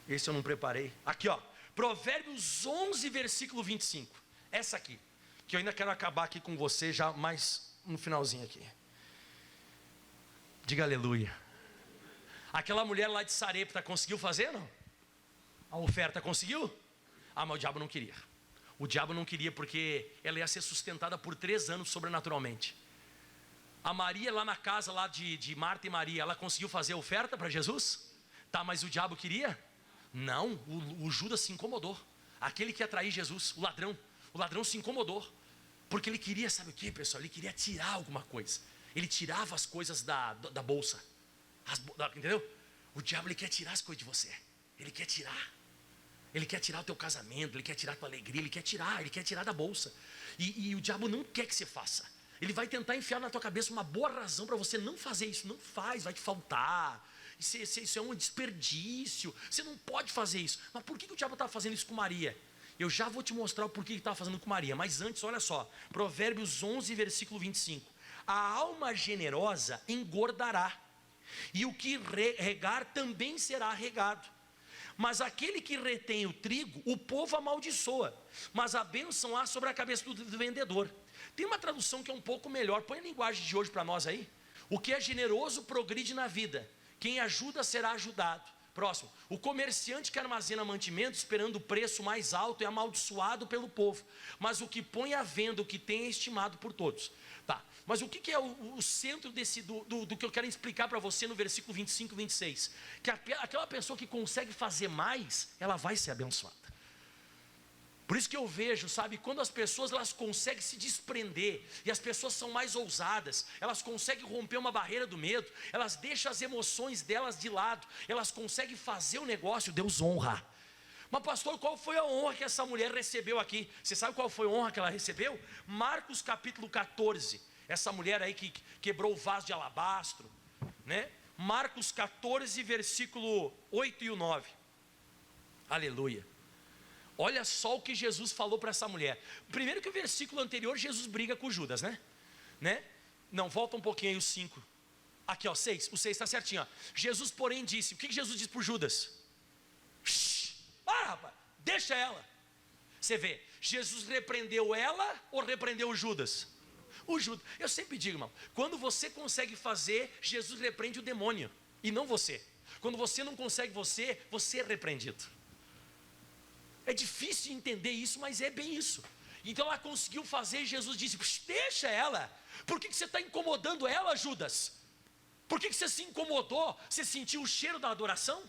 [SPEAKER 1] Esse eu não preparei. Aqui ó, Provérbios 11 versículo 25. Essa aqui, que eu ainda quero acabar aqui com você já mais no finalzinho aqui. Diga aleluia. Aquela mulher lá de Sarepta conseguiu fazer não? A oferta conseguiu? Ah, mas o diabo não queria. O diabo não queria porque ela ia ser sustentada por 3 anos sobrenaturalmente. A Maria lá na casa lá de Marta e Maria, ela conseguiu fazer a oferta para Jesus? Tá, mas o diabo queria? Não, o Judas se incomodou. Aquele que ia trair Jesus, o ladrão se incomodou. Porque ele queria, sabe o que, pessoal? Ele queria tirar alguma coisa. Ele tirava as coisas da bolsa. Entendeu? O diabo ele quer tirar as coisas de você. Ele quer tirar. Ele quer tirar o teu casamento, ele quer tirar a tua alegria, ele quer tirar da bolsa. E o diabo não quer que você faça. Ele vai tentar enfiar na tua cabeça uma boa razão para você não fazer isso. Não faz, vai te faltar. Isso é um desperdício. Você não pode fazer isso. Mas por que o diabo estava fazendo isso com Maria? Eu já vou te mostrar o porquê que estava fazendo com Maria. Mas antes, olha só. Provérbios 11, versículo 25. A alma generosa engordará, e o que regar também será regado. Mas aquele que retém o trigo, o povo amaldiçoa, mas a bênção há sobre a cabeça do vendedor. Tem uma tradução que é um pouco melhor. Põe a linguagem de hoje para nós aí. O que é generoso progride na vida, quem ajuda será ajudado. Próximo. O comerciante que armazena mantimento esperando o preço mais alto é amaldiçoado pelo povo, mas o que põe à venda o que tem é estimado por todos. Tá. Mas o que é o centro do que eu quero explicar para você no versículo 25 e 26? Que aquela pessoa que consegue fazer mais, ela vai ser abençoada. Por isso que eu vejo, sabe, quando as pessoas elas conseguem se desprender, e as pessoas são mais ousadas, elas conseguem romper uma barreira do medo, elas deixam as emoções delas de lado, elas conseguem fazer o negócio, Deus honra. Mas pastor, qual foi a honra que essa mulher recebeu aqui? Você sabe qual foi a honra que ela recebeu? Marcos capítulo 14, essa mulher aí que quebrou o vaso de alabastro, né? Marcos 14, versículo 8 e o 9, aleluia. Olha só o que Jesus falou para essa mulher. Primeiro que o versículo anterior, Jesus briga com Judas, né? Não, volta um pouquinho aí o 5. Aqui ó, 6, o 6 está certinho ó. Jesus porém disse, o que Jesus disse para Judas? Rapaz, deixa ela. Você vê, Jesus repreendeu ela ou repreendeu Judas? O Judas, eu sempre digo, irmão, quando você consegue fazer, Jesus repreende o demônio, e não você. Quando você não consegue você é repreendido. É difícil de entender isso, mas é bem isso. Então ela conseguiu fazer, Jesus disse, deixa ela. Por que você está incomodando ela, Judas? Por que você se incomodou? Você sentiu o cheiro da adoração?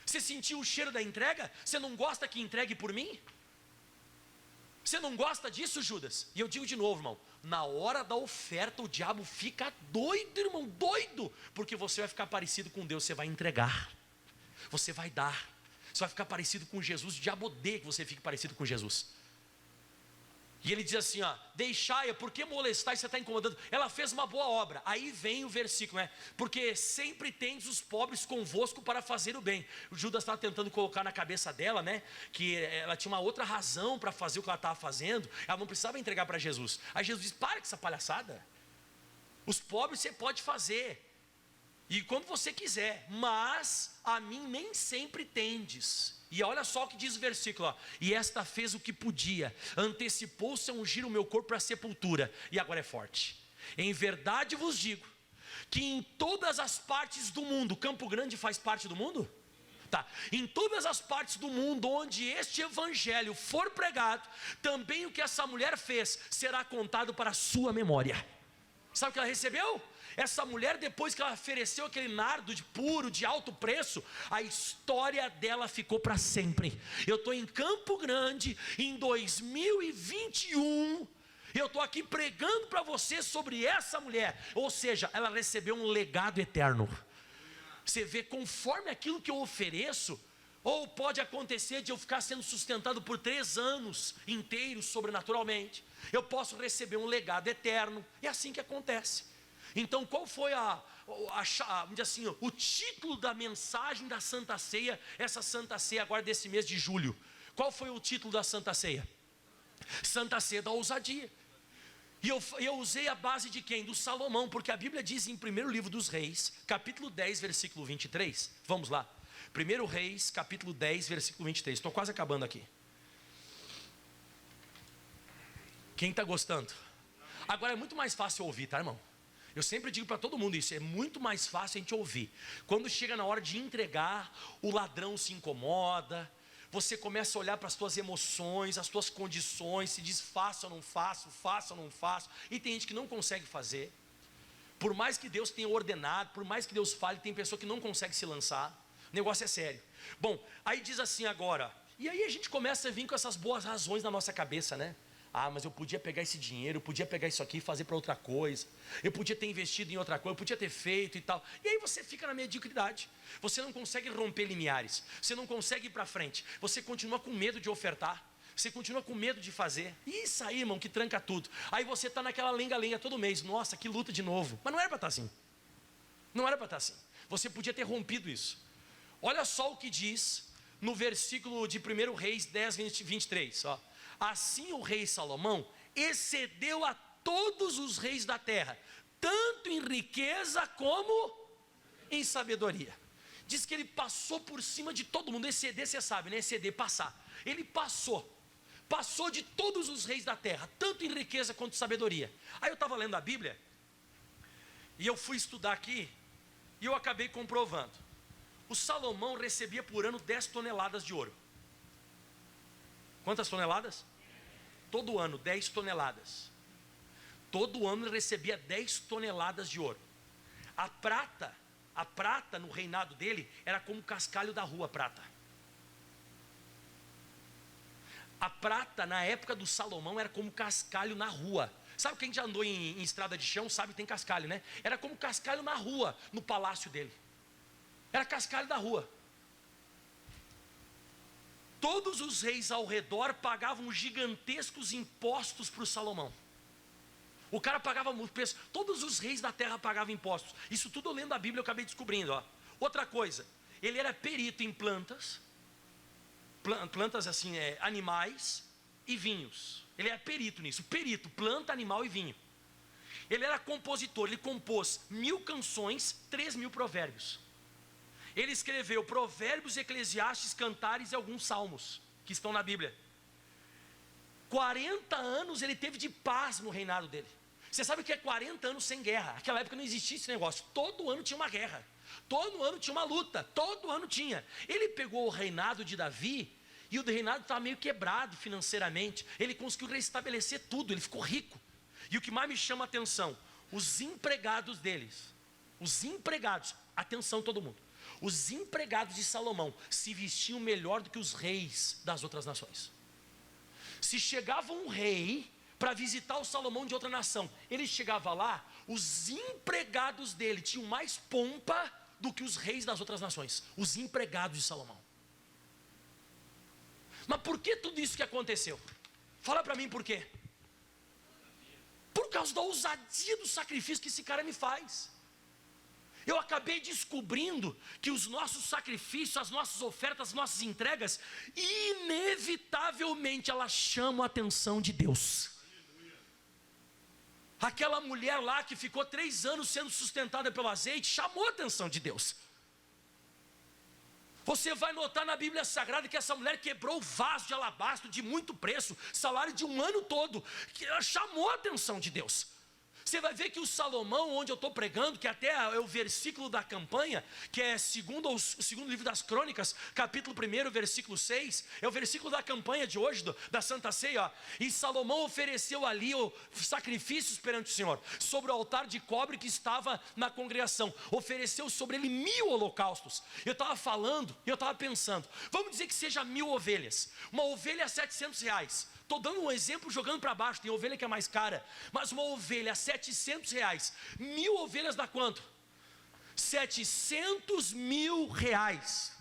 [SPEAKER 1] Você sentiu o cheiro da entrega? Você não gosta que entregue por mim? Você não gosta disso, Judas? E eu digo de novo, irmão, na hora da oferta o diabo fica doido, irmão, doido, porque você vai ficar parecido com Deus, você vai entregar, você vai dar, você vai ficar parecido com Jesus. O diabo odeia que você fique parecido com Jesus. E ele diz assim, ó, deixai-a, por que molestar? Você está incomodando? Ela fez uma boa obra. Aí vem o versículo, né? Porque sempre tendes os pobres convosco para fazer o bem. O Judas estava tentando colocar na cabeça dela, né? Que ela tinha uma outra razão para fazer o que ela estava fazendo. Ela não precisava entregar para Jesus. Aí Jesus diz, para com essa palhaçada. Os pobres você pode fazer, e quando você quiser, mas a mim nem sempre tendes. E olha só o que diz o versículo, ó. E esta fez o que podia, antecipou-se a ungir o meu corpo para a sepultura. E agora é forte. Em verdade vos digo, que em todas as partes do mundo, Campo Grande faz parte do mundo? Tá. Em todas as partes do mundo onde este evangelho for pregado, também o que essa mulher fez será contado para a sua memória. Sabe o que ela recebeu? Essa mulher, depois que ela ofereceu aquele nardo de puro, de alto preço, a história dela ficou para sempre. Eu estou em Campo Grande, em 2021, eu estou aqui pregando para você sobre essa mulher. Ou seja, ela recebeu um legado eterno. Você vê, conforme aquilo que eu ofereço, ou pode acontecer de eu ficar sendo sustentado por 3 anos inteiros, sobrenaturalmente. Eu posso receber um legado eterno. É assim que acontece. Então qual foi assim, o título da mensagem da Santa Ceia, essa Santa Ceia agora desse mês de julho? Qual foi o título da Santa Ceia? Santa Ceia da ousadia. E eu usei a base de quem? Do Salomão, porque a Bíblia diz em 1º livro dos Reis, capítulo 10, versículo 23, vamos lá. 1 Reis, capítulo 10, versículo 23, estou quase acabando aqui. Quem está gostando? Agora é muito mais fácil ouvir, tá, irmão? Eu sempre digo para todo mundo isso, é muito mais fácil a gente ouvir. Quando chega na hora de entregar, o ladrão se incomoda, você começa a olhar para as tuas emoções, as tuas condições, se diz faço ou não faço, faço ou não faço, e tem gente que não consegue fazer. Por mais que Deus tenha ordenado, por mais que Deus fale, tem pessoa que não consegue se lançar. O negócio é sério. Bom, aí diz assim agora, e aí a gente começa a vir com essas boas razões na nossa cabeça, né? Ah, mas eu podia pegar esse dinheiro, eu podia pegar isso aqui e fazer para outra coisa, eu podia ter investido em outra coisa, eu podia ter feito e tal. E aí você fica na mediocridade, você não consegue romper limiares, você não consegue ir para frente, você continua com medo de ofertar, você continua com medo de fazer. Isso aí, irmão, que tranca tudo. Aí você está naquela lenga-lenga todo mês, nossa, que luta de novo. Mas não era para estar assim, não era para estar assim, você podia ter rompido isso. Olha só o que diz no versículo de 1 Reis 10, 23, ó. Assim o rei Salomão excedeu a todos os reis da terra, tanto em riqueza como em sabedoria. Diz que ele passou por cima de todo mundo. Exceder, você sabe, né? Exceder, passar. Ele passou de todos os reis da terra, tanto em riqueza quanto em sabedoria. Aí eu estava lendo a Bíblia, e eu fui estudar aqui, e eu acabei comprovando. O Salomão recebia por ano 10 toneladas de ouro. Quantas toneladas? Todo ano, 10 toneladas. Todo ano ele recebia 10 toneladas de ouro. A prata no reinado dele era como o cascalho da rua, prata. A prata na época do Salomão era como cascalho na rua. Sabe quem já andou em estrada de chão, sabe que tem cascalho, né? Era como cascalho na rua, no palácio dele. Era cascalho da rua. Todos os reis ao redor pagavam gigantescos impostos para o Salomão. O cara pagava muito preço. Todos os reis da terra pagavam impostos. Isso tudo eu lendo a Bíblia eu acabei descobrindo, ó. Outra coisa, ele era perito em plantas assim, animais e vinhos. Ele era perito nisso, perito, planta, animal e vinho. Ele era compositor, ele compôs 1000 canções, 3000 provérbios. Ele escreveu Provérbios, Eclesiastes, Cantares e alguns salmos que estão na Bíblia. 40 anos ele teve de paz no reinado dele. Você sabe o que é 40 anos sem guerra? Naquela época não existia esse negócio. Todo ano tinha uma guerra. Todo ano tinha uma luta. Todo ano tinha. Ele pegou o reinado de Davi, e o reinado estava meio quebrado financeiramente. Ele conseguiu restabelecer tudo, ele ficou rico. E o que mais me chama a atenção, os empregados deles, os empregados, atenção todo mundo, os empregados de Salomão se vestiam melhor do que os reis das outras nações. Se chegava um rei para visitar o Salomão de outra nação, ele chegava lá, os empregados dele tinham mais pompa do que os reis das outras nações, os empregados de Salomão. Mas por que tudo isso que aconteceu? Fala para mim por quê? Por causa da ousadia do sacrifício que esse cara me faz. Eu acabei descobrindo que os nossos sacrifícios, as nossas ofertas, as nossas entregas, inevitavelmente elas chamam a atenção de Deus. Aquela mulher lá que ficou 3 anos sendo sustentada pelo azeite, chamou a atenção de Deus. Você vai notar na Bíblia Sagrada que essa mulher quebrou o vaso de alabastro de muito preço, salário de um ano todo, que ela chamou a atenção de Deus. Você vai ver que o Salomão, onde eu estou pregando, que até é o versículo da campanha, que é segundo livro das Crônicas, capítulo 1, versículo 6, é o versículo da campanha de hoje, da Santa Ceia, ó. E Salomão ofereceu ali sacrifícios perante o Senhor, sobre o altar de cobre que estava na congregação, ofereceu sobre ele 1000 holocaustos. Eu estava falando, eu estava pensando, vamos dizer que seja 1000 ovelhas, uma ovelha a R$700, estou dando um exemplo jogando para baixo, tem ovelha que é mais cara, mas uma ovelha a R$700, 1000 ovelhas dá quanto? 700 mil reais.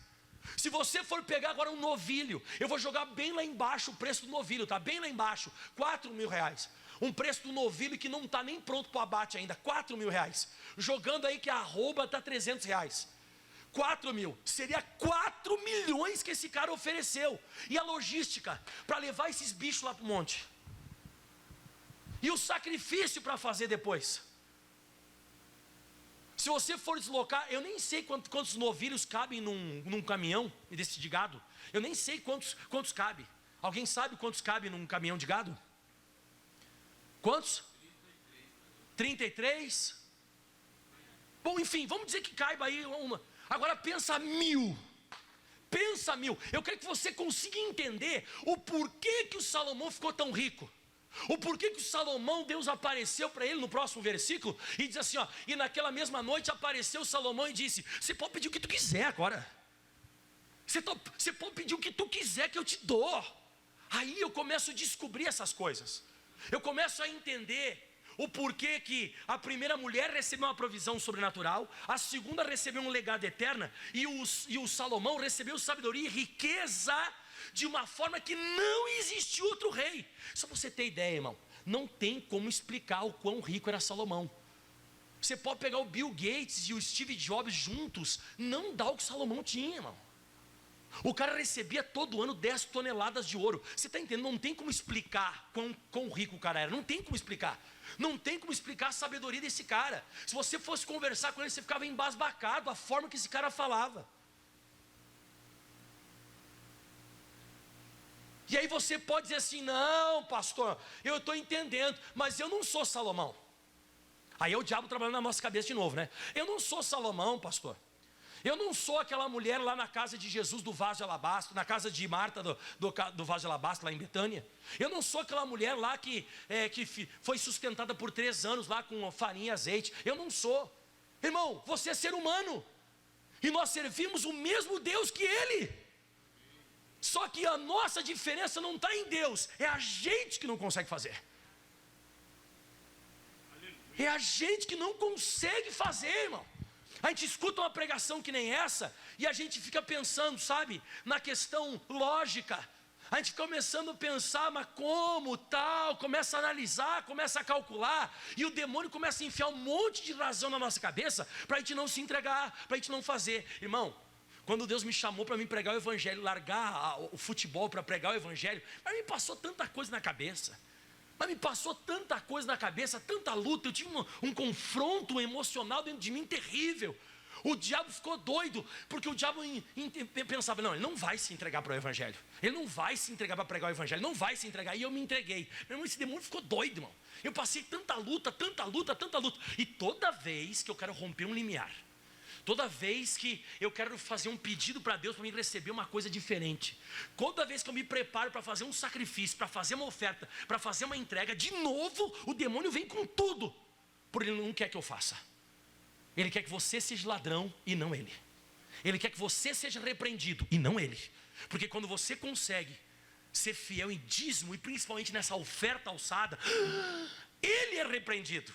[SPEAKER 1] Se você for pegar agora um novilho, eu vou jogar bem lá embaixo o preço do novilho, tá bem lá embaixo, 4 mil reais. Um preço do novilho que não está nem pronto para o abate ainda, 4 mil reais. Jogando aí que a arroba está 300 reais. 4 mil, seria 4 milhões que esse cara ofereceu. E a logística para levar esses bichos lá para o monte. E o sacrifício para fazer depois. Se você for deslocar, eu nem sei quantos novilhos cabem num caminhão desse de gado. Eu nem sei quantos cabe. Alguém sabe quantos cabe num caminhão de gado? Quantos? 33? Bom, enfim, vamos dizer que caiba aí uma. Agora pensa 1000. Pensa 1000. Eu quero que você consiga entender o porquê que o Salomão ficou tão rico. O porquê que o Salomão, Deus apareceu para ele no próximo versículo e diz assim, ó, e naquela mesma noite apareceu Salomão e disse, você pode pedir o que tu quiser agora. Você pode pedir o que tu quiser que eu te dou. Aí eu começo a descobrir essas coisas. Eu começo a entender o porquê que a primeira mulher recebeu uma provisão sobrenatural, a segunda recebeu um legado eterno, e o Salomão recebeu sabedoria e riqueza de uma forma que não existiu outro rei. Só para você ter ideia, irmão, não tem como explicar o quão rico era Salomão. Você pode pegar o Bill Gates e o Steve Jobs juntos, não dá o que Salomão tinha, irmão. O cara recebia todo ano 10 toneladas de ouro. Você está entendendo? Não tem como explicar quão rico o cara era. Não tem como explicar. Não tem como explicar a sabedoria desse cara. Se você fosse conversar com ele, você ficava embasbacado a forma que esse cara falava. E aí você pode dizer assim, não pastor, eu estou entendendo, mas eu não sou Salomão. Aí é o diabo trabalhando na nossa cabeça de novo, né? Eu não sou Salomão, pastor. Eu não sou aquela mulher lá na casa de Jesus do vaso de alabastro, na casa de Marta do vaso de alabastro lá em Betânia. Eu não sou aquela mulher lá que foi sustentada por 3 anos lá com farinha e azeite. Eu não sou. Irmão, você é ser humano. E nós servimos o mesmo Deus que Ele. Só que a nossa diferença não está em Deus, é a gente que não consegue fazer. É a gente que não consegue fazer, irmão. A gente escuta uma pregação que nem essa e a gente fica pensando, sabe, na questão lógica. A gente fica começando a pensar, mas como, tal, começa a analisar, começa a calcular, e o demônio começa a enfiar um monte de razão na nossa cabeça, para a gente não se entregar, para a gente não fazer. Irmão, quando Deus me chamou para me pregar o evangelho, largar o futebol para pregar o evangelho, mas me passou tanta coisa na cabeça. Mas me passou tanta coisa na cabeça, tanta luta, eu tive um confronto emocional dentro de mim terrível. O diabo ficou doido, porque o diabo pensava, não, ele não vai se entregar para o evangelho, ele não vai se entregar para pregar o evangelho, não vai se entregar, e eu me entreguei. Meu irmão, esse demônio ficou doido, irmão. Eu passei tanta luta, e toda vez que eu quero romper um limiar, toda vez que eu quero fazer um pedido para Deus, para mim receber uma coisa diferente, toda vez que eu me preparo para fazer um sacrifício, para fazer uma oferta, para fazer uma entrega, de novo o demônio vem com tudo, porque ele não quer que eu faça. Ele quer que você seja ladrão e não ele. Ele quer que você seja repreendido e não ele. Porque quando você consegue ser fiel em dízimo, e principalmente nessa oferta alçada, ele é repreendido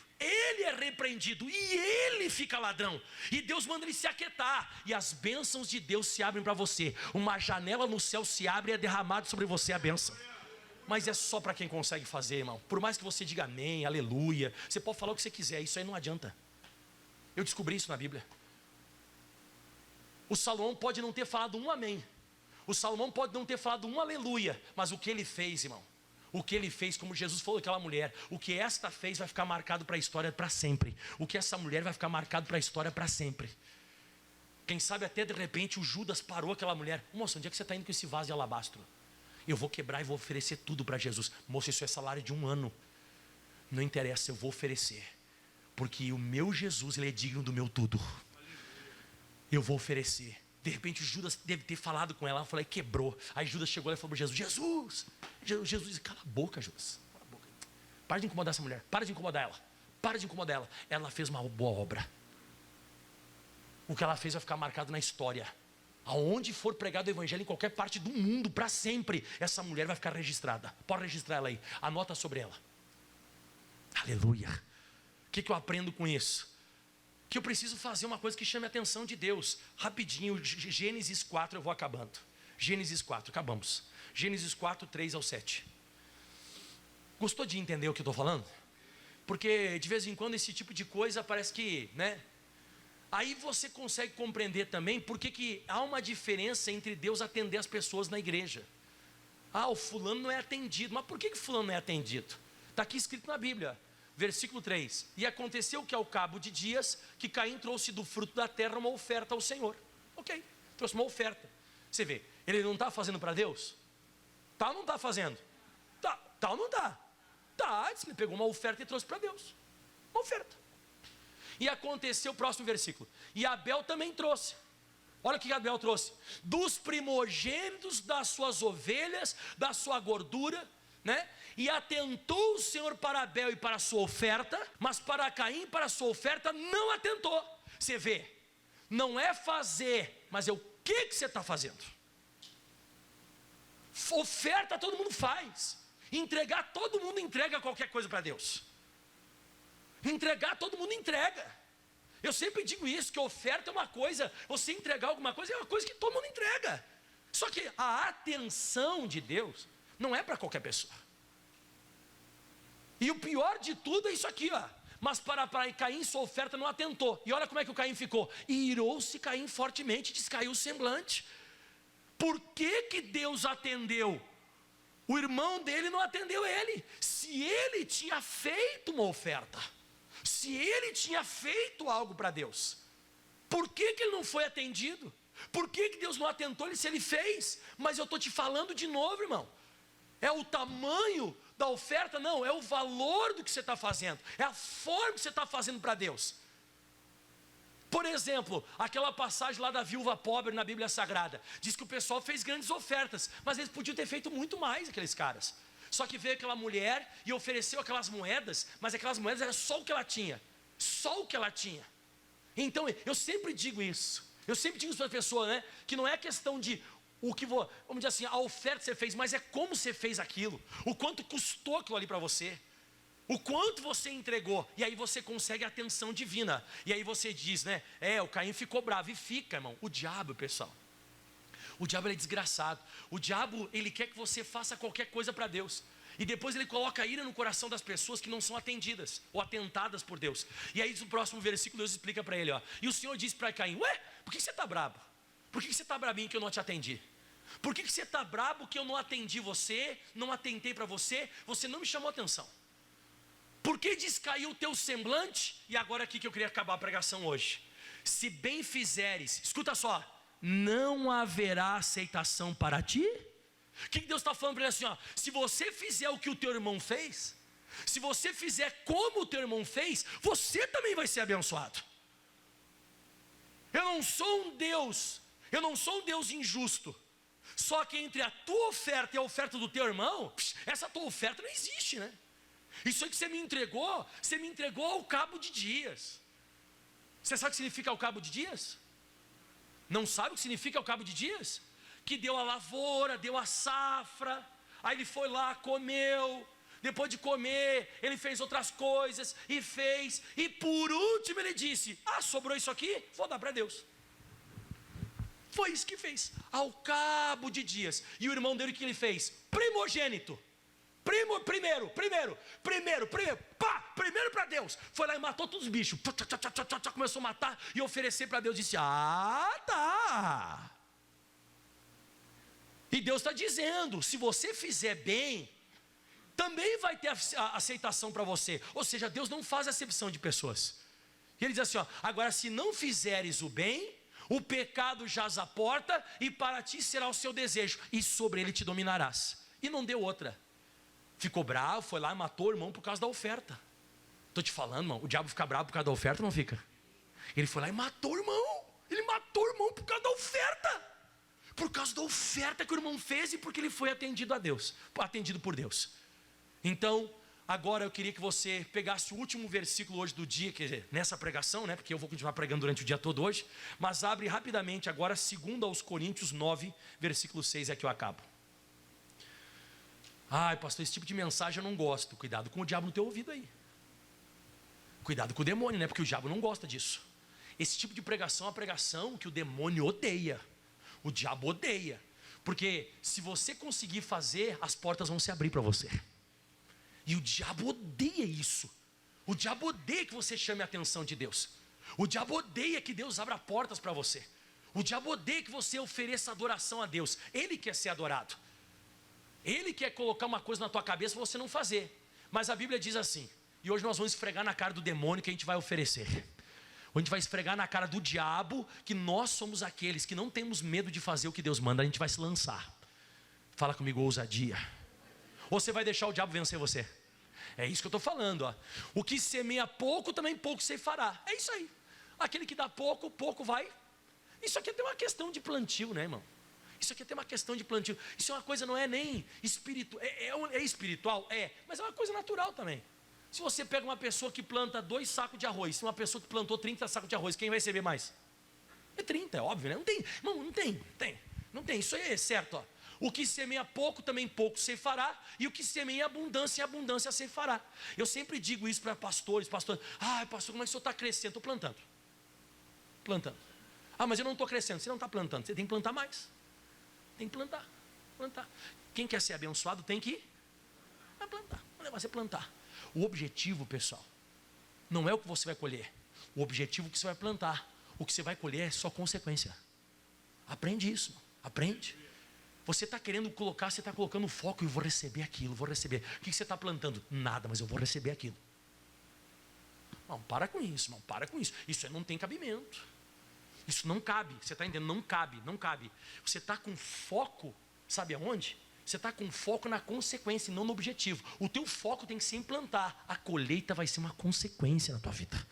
[SPEAKER 1] e ele fica ladrão. E Deus manda ele se aquietar, e as bênçãos de Deus se abrem para você. Uma janela no céu se abre e é derramado sobre você a bênção. Mas é só para quem consegue fazer, irmão. Por mais que você diga amém, aleluia, você pode falar o que você quiser, isso aí não adianta. Eu descobri isso na Bíblia. O Salomão pode não ter falado um amém, o Salomão pode não ter falado um aleluia, mas o que ele fez, irmão, o que ele fez, como Jesus falou daquela mulher, o que esta fez vai ficar marcado para a história para sempre. O que essa mulher vai ficar marcado para a história para sempre. Quem sabe até de repente o Judas parou aquela mulher. Moça, onde é que você está indo com esse vaso de alabastro? Eu vou quebrar e vou oferecer tudo para Jesus. Moça, isso é salário de 1 ano. Não interessa, eu vou oferecer, porque o meu Jesus, ele é digno do meu tudo. Eu vou oferecer. De repente Judas deve ter falado com ela. Ela falou, e quebrou. Aí Judas chegou lá e falou para Jesus, Jesus disse, cala a boca, Judas, cala a boca. Para de incomodar essa mulher, para de incomodar ela. Ela fez uma boa obra. O que ela fez vai ficar marcado na história. Aonde for pregado o evangelho, em qualquer parte do mundo, para sempre, essa mulher vai ficar registrada. Pode registrar ela aí, anota sobre ela. Aleluia. O que eu aprendo com isso? Que eu preciso fazer uma coisa que chame a atenção de Deus. Rapidinho, Gênesis 4, eu vou acabando. Gênesis 4, acabamos. Gênesis 4, 3 ao 7. Gostou de entender o que eu estou falando? Porque de vez em quando esse tipo de coisa parece que, né? Aí você consegue compreender também por que há uma diferença entre Deus atender as pessoas na igreja. Ah, o fulano não é atendido. Mas por que fulano não é atendido? Está aqui escrito na Bíblia. Versículo 3, e aconteceu que ao cabo de dias, que Caim trouxe do fruto da terra uma oferta ao Senhor. Ok, trouxe uma oferta. Você vê, ele não está fazendo para Deus? Tá ou não está fazendo? Tá ou não está? Tá, ele pegou uma oferta e trouxe para Deus. Uma oferta. E aconteceu, próximo versículo, e Abel também trouxe. Olha o que Abel trouxe. Dos primogênitos das suas ovelhas, da sua gordura, né? E atentou o Senhor para Abel e para a sua oferta, mas para Caim, para a sua oferta, não atentou. Você vê, não é fazer, mas é o que você está fazendo. Oferta todo mundo faz. Entregar, todo mundo entrega qualquer coisa para Deus. Entregar, todo mundo entrega. Eu sempre digo isso, que oferta é uma coisa, você entregar alguma coisa é uma coisa que todo mundo entrega. Só que a atenção de Deus não é para qualquer pessoa. E o pior de tudo é isso aqui, ó. Mas para Caim sua oferta não atentou. E olha como é que o Caim ficou. E irou-se Caim fortemente, descaiu o semblante. Por que Deus atendeu? O irmão dele não atendeu ele. Se ele tinha feito uma oferta, se ele tinha feito algo para Deus, por que ele não foi atendido? Por que Deus não atentou ele se ele fez? Mas eu estou te falando de novo, irmão. É o tamanho da oferta? Não, é o valor do que você está fazendo, é a forma que você está fazendo para Deus. Por exemplo, aquela passagem lá da viúva pobre na Bíblia Sagrada, diz que o pessoal fez grandes ofertas, mas eles podiam ter feito muito mais, aqueles caras. Só que veio aquela mulher e ofereceu aquelas moedas, mas aquelas moedas era só o que ela tinha, só o que ela tinha. Então eu sempre digo isso, eu sempre digo isso para a pessoa, né? Que não é questão de vamos dizer assim, a oferta que você fez, mas é como você fez aquilo, o quanto custou aquilo ali para você, o quanto você entregou, e aí você consegue a atenção divina. E aí você diz, né? O Caim ficou bravo, e fica, irmão. O diabo, pessoal, o diabo ele é desgraçado. O diabo, ele quer que você faça qualquer coisa para Deus, e depois ele coloca ira no coração das pessoas que não são atendidas ou atentadas por Deus. E aí no próximo versículo Deus explica para ele, ó. E o Senhor disse para Caim: ué, por que você está bravo? Por que você está brabinho que eu não te atendi? Por que você está brabo que eu não atendi você, não atentei para você, você não me chamou atenção? Por que descaiu o teu semblante? E agora aqui que eu queria acabar a pregação hoje. se bem fizeres, escuta só, não haverá aceitação para ti. O que Deus está falando para ele assim, ó, se você fizer o que o teu irmão fez, se você fizer como o teu irmão fez, você também vai ser abençoado. Eu não sou um Deus injusto. Só que entre a tua oferta e a oferta do teu irmão, essa tua oferta não existe, né? Isso aí que você me entregou ao cabo de dias. Você sabe o que significa ao cabo de dias? Não sabe o que significa ao cabo de dias? Que deu a lavoura, deu a safra, aí ele foi lá, comeu, depois de comer, ele fez outras coisas, e por último ele disse, sobrou isso aqui, vou dar para Deus. Foi isso que fez, ao cabo de dias. E o irmão dele, o que ele fez? Primogênito. Primeiro para Deus. Foi lá e matou todos os bichos. Começou a matar e oferecer para Deus. Disse, tá. E Deus está dizendo, se você fizer bem, também vai ter a aceitação para você. Ou seja, Deus não faz acepção de pessoas. E ele diz assim, agora se não fizeres o bem, o pecado jaz à porta, e para ti será o seu desejo, e sobre ele te dominarás. E não deu outra. Ficou bravo, foi lá e matou o irmão por causa da oferta. Estou te falando, irmão, o diabo fica bravo por causa da oferta, não fica? Ele foi lá e matou o irmão. Ele matou o irmão por causa da oferta. Por causa da oferta que o irmão fez, e porque ele foi atendido por Deus. Então, agora eu queria que você pegasse o último versículo hoje do dia, quer dizer, nessa pregação, né? Porque eu vou continuar pregando durante o dia todo hoje. Mas abre rapidamente agora 2 Coríntios 9, versículo 6, é que eu acabo. Pastor, esse tipo de mensagem eu não gosto. Cuidado com o diabo no teu ouvido aí. Cuidado com o demônio, né? Porque o diabo não gosta disso. Esse tipo de pregação é uma pregação que o demônio odeia. O diabo odeia. Porque se você conseguir fazer, as portas vão se abrir para você. E o diabo odeia isso. O diabo odeia que você chame a atenção de Deus. O diabo odeia que Deus abra portas para você. O diabo odeia que você ofereça adoração a Deus. Ele quer ser adorado. Ele quer colocar uma coisa na tua cabeça para você não fazer. Mas a Bíblia diz assim, e hoje nós vamos esfregar na cara do demônio que a gente vai oferecer. A gente vai esfregar na cara do diabo que nós somos aqueles que não temos medo de fazer o que Deus manda. A gente vai se lançar. Fala comigo, ousadia. Ou você vai deixar o diabo vencer você? É isso que eu estou falando, ó. O que semeia pouco, também pouco se fará. É isso aí. Aquele que dá pouco, pouco vai. Isso aqui tem uma questão de plantio, né, irmão? Isso aqui tem uma questão de plantio. Isso é uma coisa, não é nem espiritual. É espiritual? Mas é uma coisa natural também. Se você pega uma pessoa que planta 2 sacos de arroz, e uma pessoa que plantou 30 sacos de arroz, quem vai receber mais? É 30, é óbvio, né? Não tem. Isso aí é certo, ó. O que semeia pouco, também pouco se fará. E o que semeia em abundância se fará. Eu sempre digo isso para pastores. Pastor, como é que o senhor está crescendo? Estou plantando. Mas eu não estou crescendo. Você não está plantando, você tem que plantar mais. Tem que plantar. Quem quer ser abençoado tem que plantar. O negócio é plantar. O objetivo, pessoal, não é o que você vai colher. O objetivo é o que você vai plantar. O que você vai colher é só consequência. Aprende isso, aprende. Você está querendo colocar, você está colocando foco, e vou receber aquilo, vou receber. O que você está plantando? Nada, mas eu vou receber aquilo. Não, para com isso, irmão, para com isso. Isso aí não tem cabimento. Isso não cabe, você está entendendo? Não cabe. Você está com foco, sabe aonde? Você está com foco na consequência e não no objetivo. O teu foco tem que ser em plantar. A colheita vai ser uma consequência na tua vida.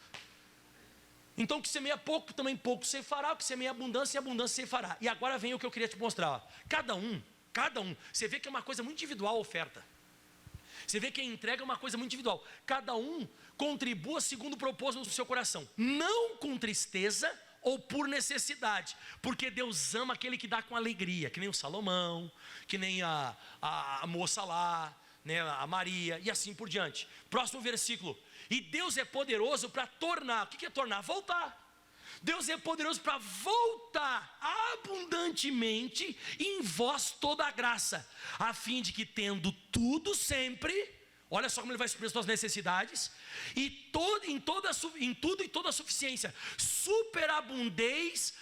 [SPEAKER 1] Então o que semeia pouco, também pouco se fará. O que semeia abundância, abundância se fará. E agora vem o que eu queria te mostrar, ó. Cada um, você vê que é uma coisa muito individual a oferta. Você vê que a entrega é uma coisa muito individual. Cada um contribua segundo o propósito do seu coração, não com tristeza ou por necessidade, porque Deus ama aquele que dá com alegria, que nem o Salomão, que nem a moça lá, né, a Maria, e assim por diante. Próximo versículo. E Deus é poderoso para tornar. O que é tornar? Voltar. Deus é poderoso para voltar abundantemente em vós toda a graça, a fim de que, tendo tudo sempre, olha só como ele vai suprir as suas necessidades, e em tudo e toda a suficiência, superabundeis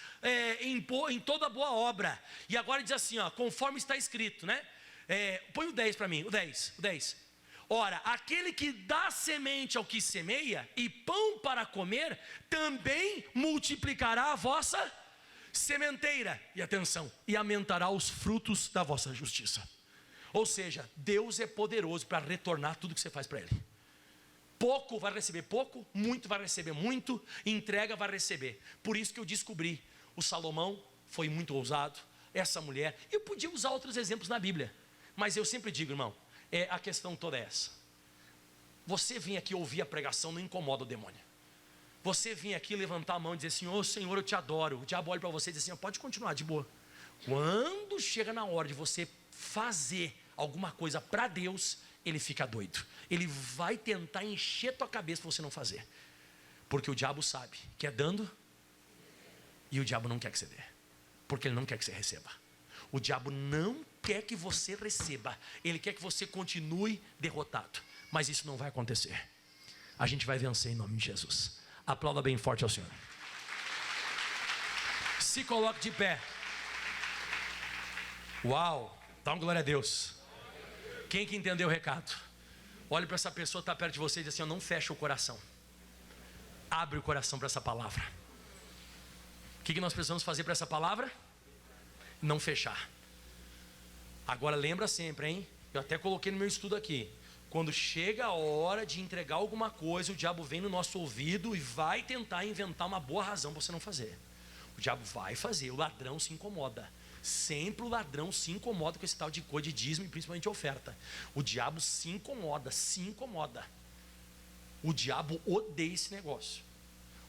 [SPEAKER 1] em toda boa obra. E agora diz assim, ó, conforme está escrito, né? Põe o 10 para mim, o 10. Ora, aquele que dá semente ao que semeia e pão para comer, também multiplicará a vossa sementeira, e atenção, e aumentará os frutos da vossa justiça. Ou seja, Deus é poderoso para retornar tudo que você faz para Ele. Pouco vai receber pouco, muito vai receber muito, entrega vai receber. Por isso que eu descobri, o Salomão foi muito ousado, essa mulher, eu podia usar outros exemplos na Bíblia, mas eu sempre digo, irmão, a questão toda é essa. Você vir aqui ouvir a pregação não incomoda o demônio. Você vir aqui levantar a mão e dizer assim, ô Senhor, eu te adoro. O diabo olha para você e diz assim, pode continuar de boa. Quando chega na hora de você fazer alguma coisa para Deus, ele fica doido. Ele vai tentar encher tua cabeça para você não fazer. Porque o diabo sabe que é dando, e o diabo não quer que você dê. Porque ele não quer que você receba. O diabo não quer que você receba. Ele quer que você continue derrotado. Mas isso não vai acontecer. A gente vai vencer em nome de Jesus. Aplauda bem forte ao Senhor. Se coloque de pé. Uau, dá uma glória a Deus. Quem que entendeu o recado? Olhe para essa pessoa que está perto de você e diz assim, não fecha o coração. Abre o coração para essa palavra. O que nós precisamos fazer para essa palavra? Não fechar. Agora lembra sempre, hein? Eu até coloquei no meu estudo aqui. Quando chega a hora de entregar alguma coisa, o diabo vem no nosso ouvido e vai tentar inventar uma boa razão para você não fazer. O diabo vai fazer, o ladrão se incomoda. Sempre o ladrão se incomoda com esse tal de coisa de dízimo e principalmente oferta. O diabo se incomoda, se incomoda. O diabo odeia esse negócio.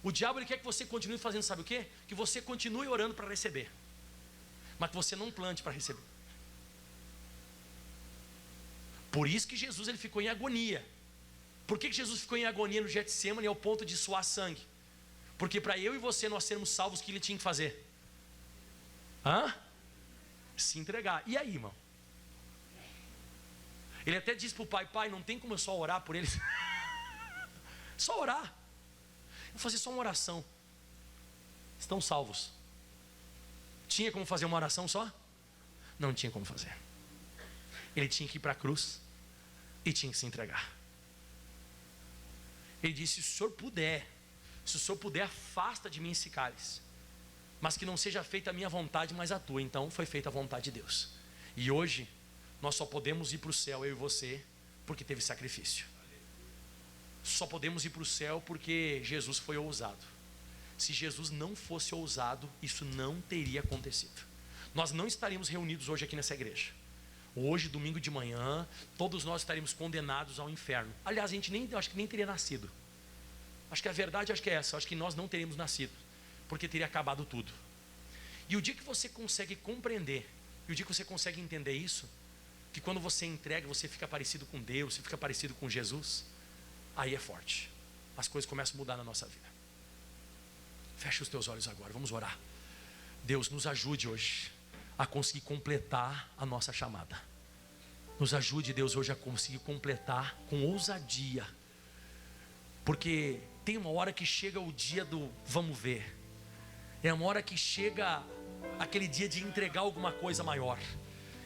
[SPEAKER 1] O diabo ele quer que você continue fazendo, sabe o quê? Que você continue orando para receber, mas que você não plante para receber. Por isso que Jesus ele ficou em agonia. Por que Jesus ficou em agonia no Getsemane ao ponto de suar sangue? Porque para eu e você nós sermos salvos, o que ele tinha que fazer? Se entregar. E aí, irmão? Ele até disse para o pai, pai, não tem como eu só orar por eles? Só orar. Eu vou fazer só uma oração. Estão salvos. Tinha como fazer uma oração só? Não tinha como fazer. Ele tinha que ir para a cruz e tinha que se entregar. Ele disse, se o senhor puder, afasta de mim esse cálice, mas que não seja feita a minha vontade, mas a tua. Então foi feita a vontade de Deus. E hoje nós só podemos ir para o céu, eu e você, porque teve sacrifício. Só podemos ir para o céu porque Jesus foi ousado. Se Jesus não fosse ousado, isso não teria acontecido. Nós não estaríamos reunidos hoje aqui nessa igreja. Hoje, domingo de manhã, todos nós estaríamos condenados ao inferno. Aliás, a gente acho que nem teria nascido. Acho que a verdade é essa. Acho que nós não teríamos nascido, porque teria acabado tudo. E o dia que você consegue compreender, e o dia que você consegue entender isso, que quando você entrega, você fica parecido com Deus, você fica parecido com Jesus, aí é forte. As coisas começam a mudar na nossa vida. Fecha os teus olhos agora, vamos orar. Deus, nos ajude hoje a conseguir completar a nossa chamada. Nos ajude, Deus, hoje a conseguir completar com ousadia. Porque tem uma hora que chega o dia do vamos ver. É uma hora que chega aquele dia de entregar alguma coisa maior.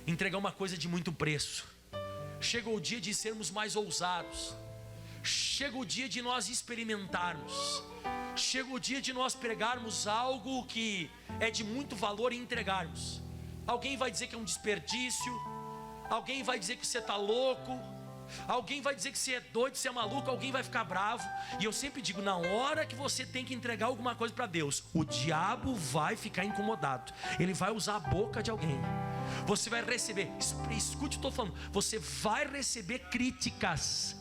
[SPEAKER 1] Entregar uma coisa de muito preço. Chega o dia de sermos mais ousados. Chega o dia de nós experimentarmos. Chega o dia de nós pregarmos algo que é de muito valor e entregarmos. Alguém vai dizer que é um desperdício. Alguém vai dizer que você está louco. Alguém vai dizer que você é doido, você é maluco. Alguém vai ficar bravo. E eu sempre digo, na hora que você tem que entregar alguma coisa para Deus, o diabo vai ficar incomodado. Ele vai usar a boca de alguém. Você vai receber, escute o que eu estou falando, você vai receber críticas.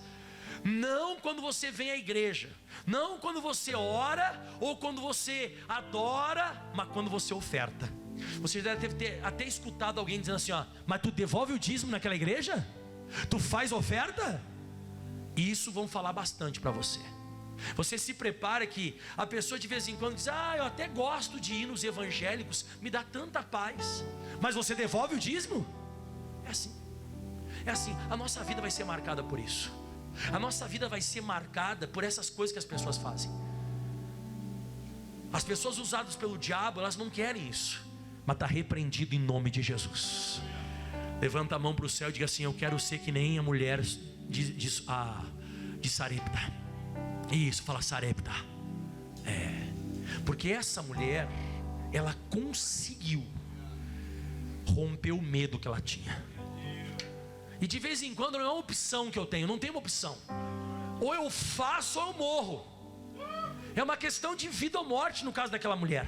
[SPEAKER 1] Não quando você vem à igreja, não quando você ora ou quando você adora, mas quando você oferta. Você já deve ter até escutado alguém dizendo assim, mas tu devolve o dízimo naquela igreja? Tu faz oferta? Isso vão falar bastante para você. Você se prepara que a pessoa de vez em quando diz, eu até gosto de ir nos evangélicos, me dá tanta paz. Mas você devolve o dízimo? É assim, a nossa vida vai ser marcada por isso. A nossa vida vai ser marcada por essas coisas que as pessoas fazem. As pessoas usadas pelo diabo, elas não querem isso, mas está repreendido em nome de Jesus. Levanta a mão para o céu e diga assim, eu quero ser que nem a mulher de Sarepta. Isso, fala Sarepta. Porque essa mulher, ela conseguiu romper o medo que ela tinha. E de vez em quando não é uma opção que eu tenho, não tem uma opção. Ou eu faço ou eu morro. É uma questão de vida ou morte no caso daquela mulher.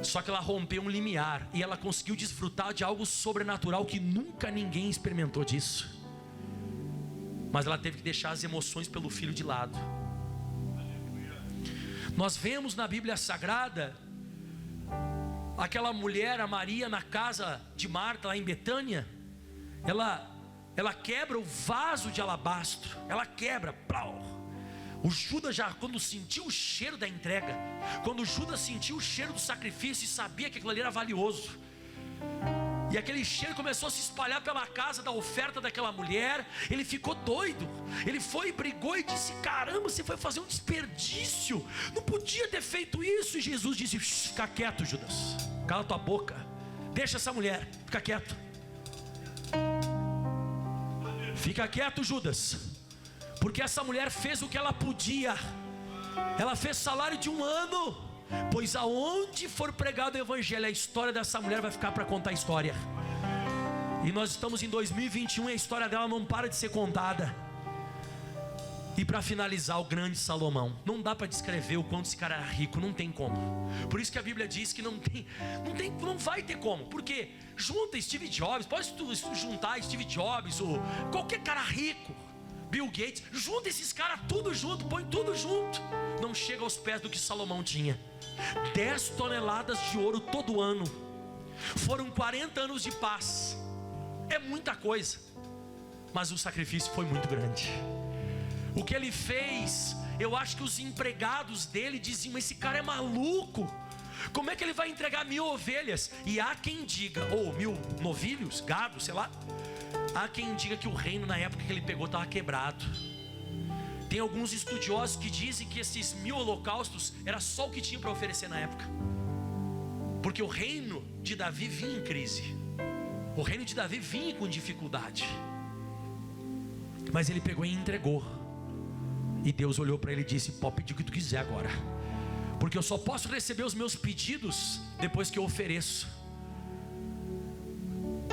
[SPEAKER 1] Só que ela rompeu um limiar e ela conseguiu desfrutar de algo sobrenatural que nunca ninguém experimentou disso. Mas ela teve que deixar as emoções pelo filho de lado. Nós vemos na Bíblia Sagrada aquela mulher, a Maria, na casa de Marta, lá em Betânia. Ela quebra o vaso de alabastro. Ela quebra, plau. O Judas já, quando sentiu o cheiro da entrega, quando o Judas sentiu o cheiro do sacrifício e sabia que aquilo ali era valioso, e aquele cheiro começou a se espalhar pela casa da oferta daquela mulher, ele ficou doido. Ele foi, brigou e disse: caramba, você foi fazer um desperdício, não podia ter feito isso. E Jesus disse: fica quieto, Judas, cala tua boca, deixa essa mulher, fica quieto. Fica quieto, Judas, porque essa mulher fez o que ela podia. Ela fez salário de 1 ano. Pois aonde for pregado o evangelho, a história dessa mulher vai ficar para contar a história. E nós estamos em 2021 e a história dela não para de ser contada. E para finalizar, o grande Salomão. Não dá para descrever o quanto esse cara era rico, não tem como. Por isso que a Bíblia diz que não vai ter como. Porque junta Steve Jobs, pode juntar Steve Jobs ou qualquer cara rico, Bill Gates, junta esses caras tudo junto, põe tudo junto, não chega aos pés do que Salomão tinha. 10 toneladas de ouro todo ano. Foram 40 anos de paz. É muita coisa, mas o sacrifício foi muito grande. O que ele fez, eu acho que os empregados dele diziam: esse cara é maluco, como é que ele vai entregar 1000 ovelhas? E há quem diga, ou 1000 novilhos, gado, sei lá. Há quem diga que o reino na época que ele pegou estava quebrado. Tem alguns estudiosos que dizem que esses 1000 holocaustos era só o que tinha para oferecer na época, porque o reino de Davi vinha em crise, o reino de Davi vinha com dificuldade. Mas ele pegou e entregou. E Deus olhou para ele e disse: pode pedir o que tu quiser agora, porque eu só posso receber os meus pedidos depois que eu ofereço.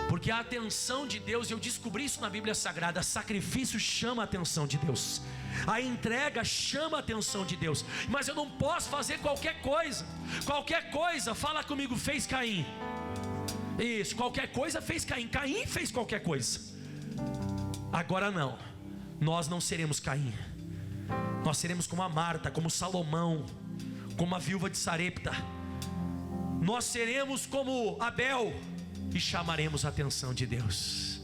[SPEAKER 1] Porque a atenção de Deus, eu descobri isso na Bíblia Sagrada, sacrifício chama a atenção de Deus, a entrega chama a atenção de Deus. Mas eu não posso fazer qualquer coisa. Qualquer coisa, fala comigo, fez Caim. Isso, qualquer coisa fez Caim. Caim fez qualquer coisa. Agora não, nós não seremos Caim. Nós seremos como a Marta, como Salomão, como a viúva de Sarepta. Nós seremos como Abel e chamaremos a atenção de Deus.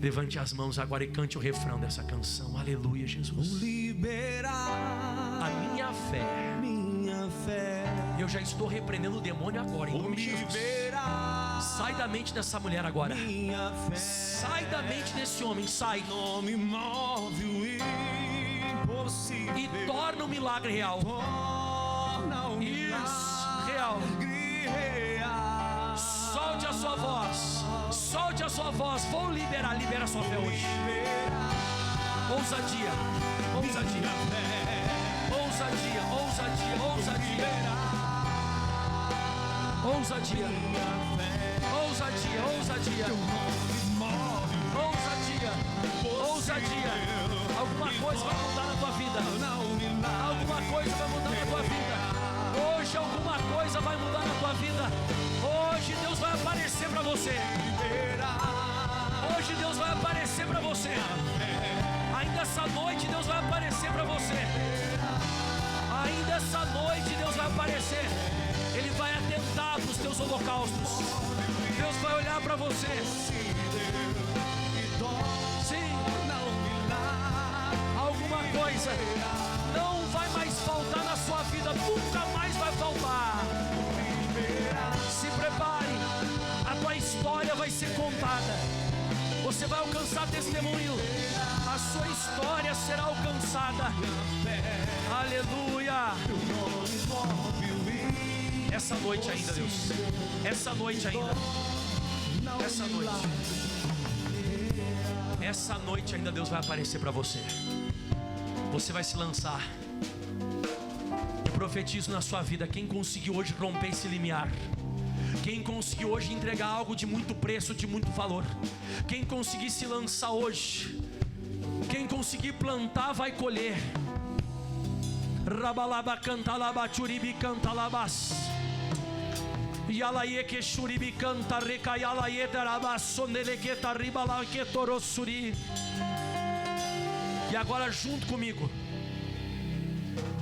[SPEAKER 1] Levante as mãos agora e cante o refrão dessa canção. Aleluia, Jesus.
[SPEAKER 2] Liberar
[SPEAKER 1] a minha fé. Eu já estou repreendendo o demônio agora, em nome de Jesus. Sai da mente dessa mulher agora. Sai da mente desse homem, sai.
[SPEAKER 2] Nome move o impossível
[SPEAKER 1] e torna o milagre real. Isso, real. Solte a sua voz. Solte a sua voz. Vou liberar. Libera a sua fé hoje. Ousadia. Ousadia. Ousadia. Ousadia. Ousadia. Ousadia. Ousadia. Ousadia. Ousadia. Ousadia. Alguma coisa vai mudar na tua vida. Alguma coisa vai mudar na tua vida. Hoje alguma coisa vai mudar na tua vida. Hoje Deus vai aparecer para você. Hoje Deus vai aparecer para você. Ainda essa noite Deus vai aparecer para você. Ainda essa noite Deus vai aparecer. Ele vai atentar para os teus holocaustos. Deus vai olhar para você. Sim. Alguma coisa não vai mais faltar na sua vida. Nunca mais vai faltar. Se prepare. A tua história vai ser contada. Você vai alcançar testemunho. A sua história será alcançada. Aleluia. Essa noite ainda, Deus. Essa noite ainda. Essa noite. Essa noite ainda Deus vai aparecer para você. Você vai se lançar. Eu profetizo na sua vida, quem conseguiu hoje romper esse limiar, quem conseguiu hoje entregar algo de muito preço, de muito valor, quem conseguir se lançar hoje, quem conseguir plantar vai colher. Rabalaba canta laba churibi canta labas. Yalaye que shuribi canta recaialaye darabasonele que taribala que torosuri. E agora junto comigo,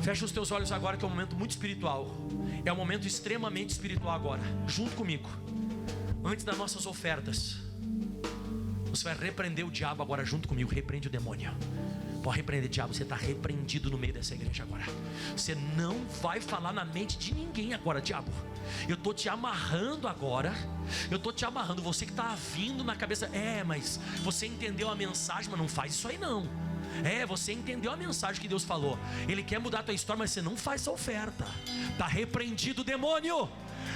[SPEAKER 1] fecha os teus olhos agora, que é um momento muito espiritual. É um momento extremamente espiritual agora. Junto comigo, antes das nossas ofertas, você vai repreender o diabo agora junto comigo. Repreende o demônio. Pode repreender o diabo. Você está repreendido no meio dessa igreja agora. Você não vai falar na mente de ninguém agora, diabo. Eu estou te amarrando agora. Eu estou te amarrando. Você que está vindo na cabeça, mas você entendeu a mensagem, mas não faz isso aí não. Você entendeu a mensagem que Deus falou. Ele quer mudar a tua história, mas você não faz essa oferta. Está repreendido o demônio.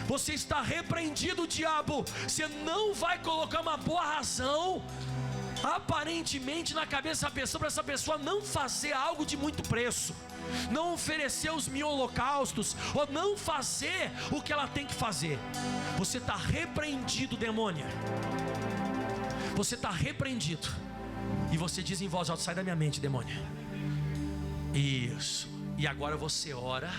[SPEAKER 1] Você está repreendido, diabo. Você não vai colocar uma boa razão aparentemente na cabeça da pessoa, para essa pessoa não fazer algo de muito preço, não oferecer os 1000 holocaustos, ou não fazer o que ela tem que fazer. Você está repreendido, demônio. Você está repreendido. E você diz em voz alta: sai da minha mente, demônio. Isso. E agora você ora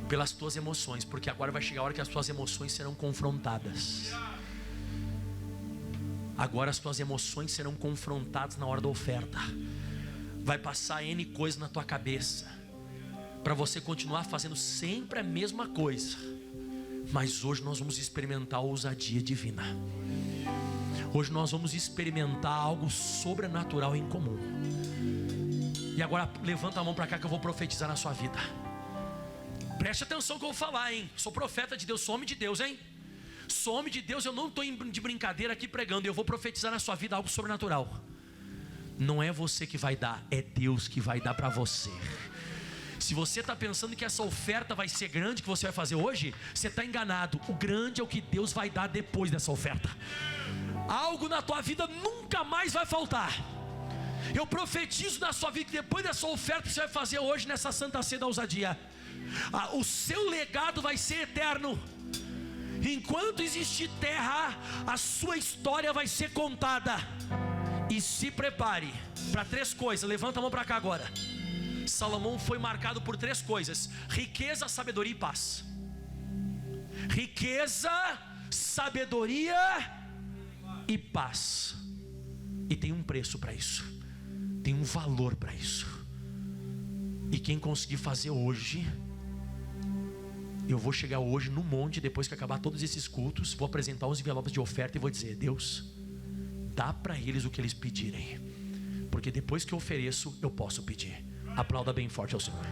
[SPEAKER 1] pelas tuas emoções, porque agora vai chegar a hora que as tuas emoções serão confrontadas. Agora as tuas emoções serão confrontadas na hora da oferta. Vai passar N coisas na tua cabeça, para você continuar fazendo sempre a mesma coisa. Mas hoje nós vamos experimentar a ousadia divina. Hoje nós vamos experimentar algo sobrenatural em comum. E agora levanta a mão para cá que eu vou profetizar na sua vida. Preste atenção no que eu vou falar, hein? Sou profeta de Deus, sou homem de Deus, hein? Sou homem de Deus, eu não estou de brincadeira aqui pregando. Eu vou profetizar na sua vida algo sobrenatural. Não é você que vai dar, é Deus que vai dar para você. Se você está pensando que essa oferta vai ser grande, que você vai fazer hoje, você está enganado. O grande é o que Deus vai dar depois dessa oferta. Algo na tua vida nunca mais vai faltar. Eu profetizo na sua vida que depois dessa oferta que você vai fazer hoje, nessa Santa Ceia da Ousadia, o seu legado vai ser eterno. Enquanto existir terra, a sua história vai ser contada. E se prepare para 3 coisas. Levanta a mão para cá agora. Salomão foi marcado por 3 coisas: riqueza, sabedoria e paz. Riqueza, sabedoria e paz. E tem um preço para isso, tem um valor para isso. E quem conseguir fazer hoje, eu vou chegar hoje no monte, depois que acabar todos esses cultos, vou apresentar os envelopes de oferta e vou dizer: Deus, dá para eles o que eles pedirem, porque depois que eu ofereço, eu posso pedir. Aplauda bem forte ao Senhor.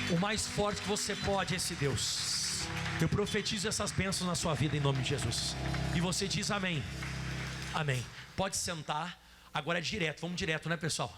[SPEAKER 1] O mais forte que você pode é esse Deus. Eu profetizo essas bênçãos na sua vida em nome de Jesus. E você diz amém. Amém. Pode sentar. Agora é direto, vamos direto, né, pessoal?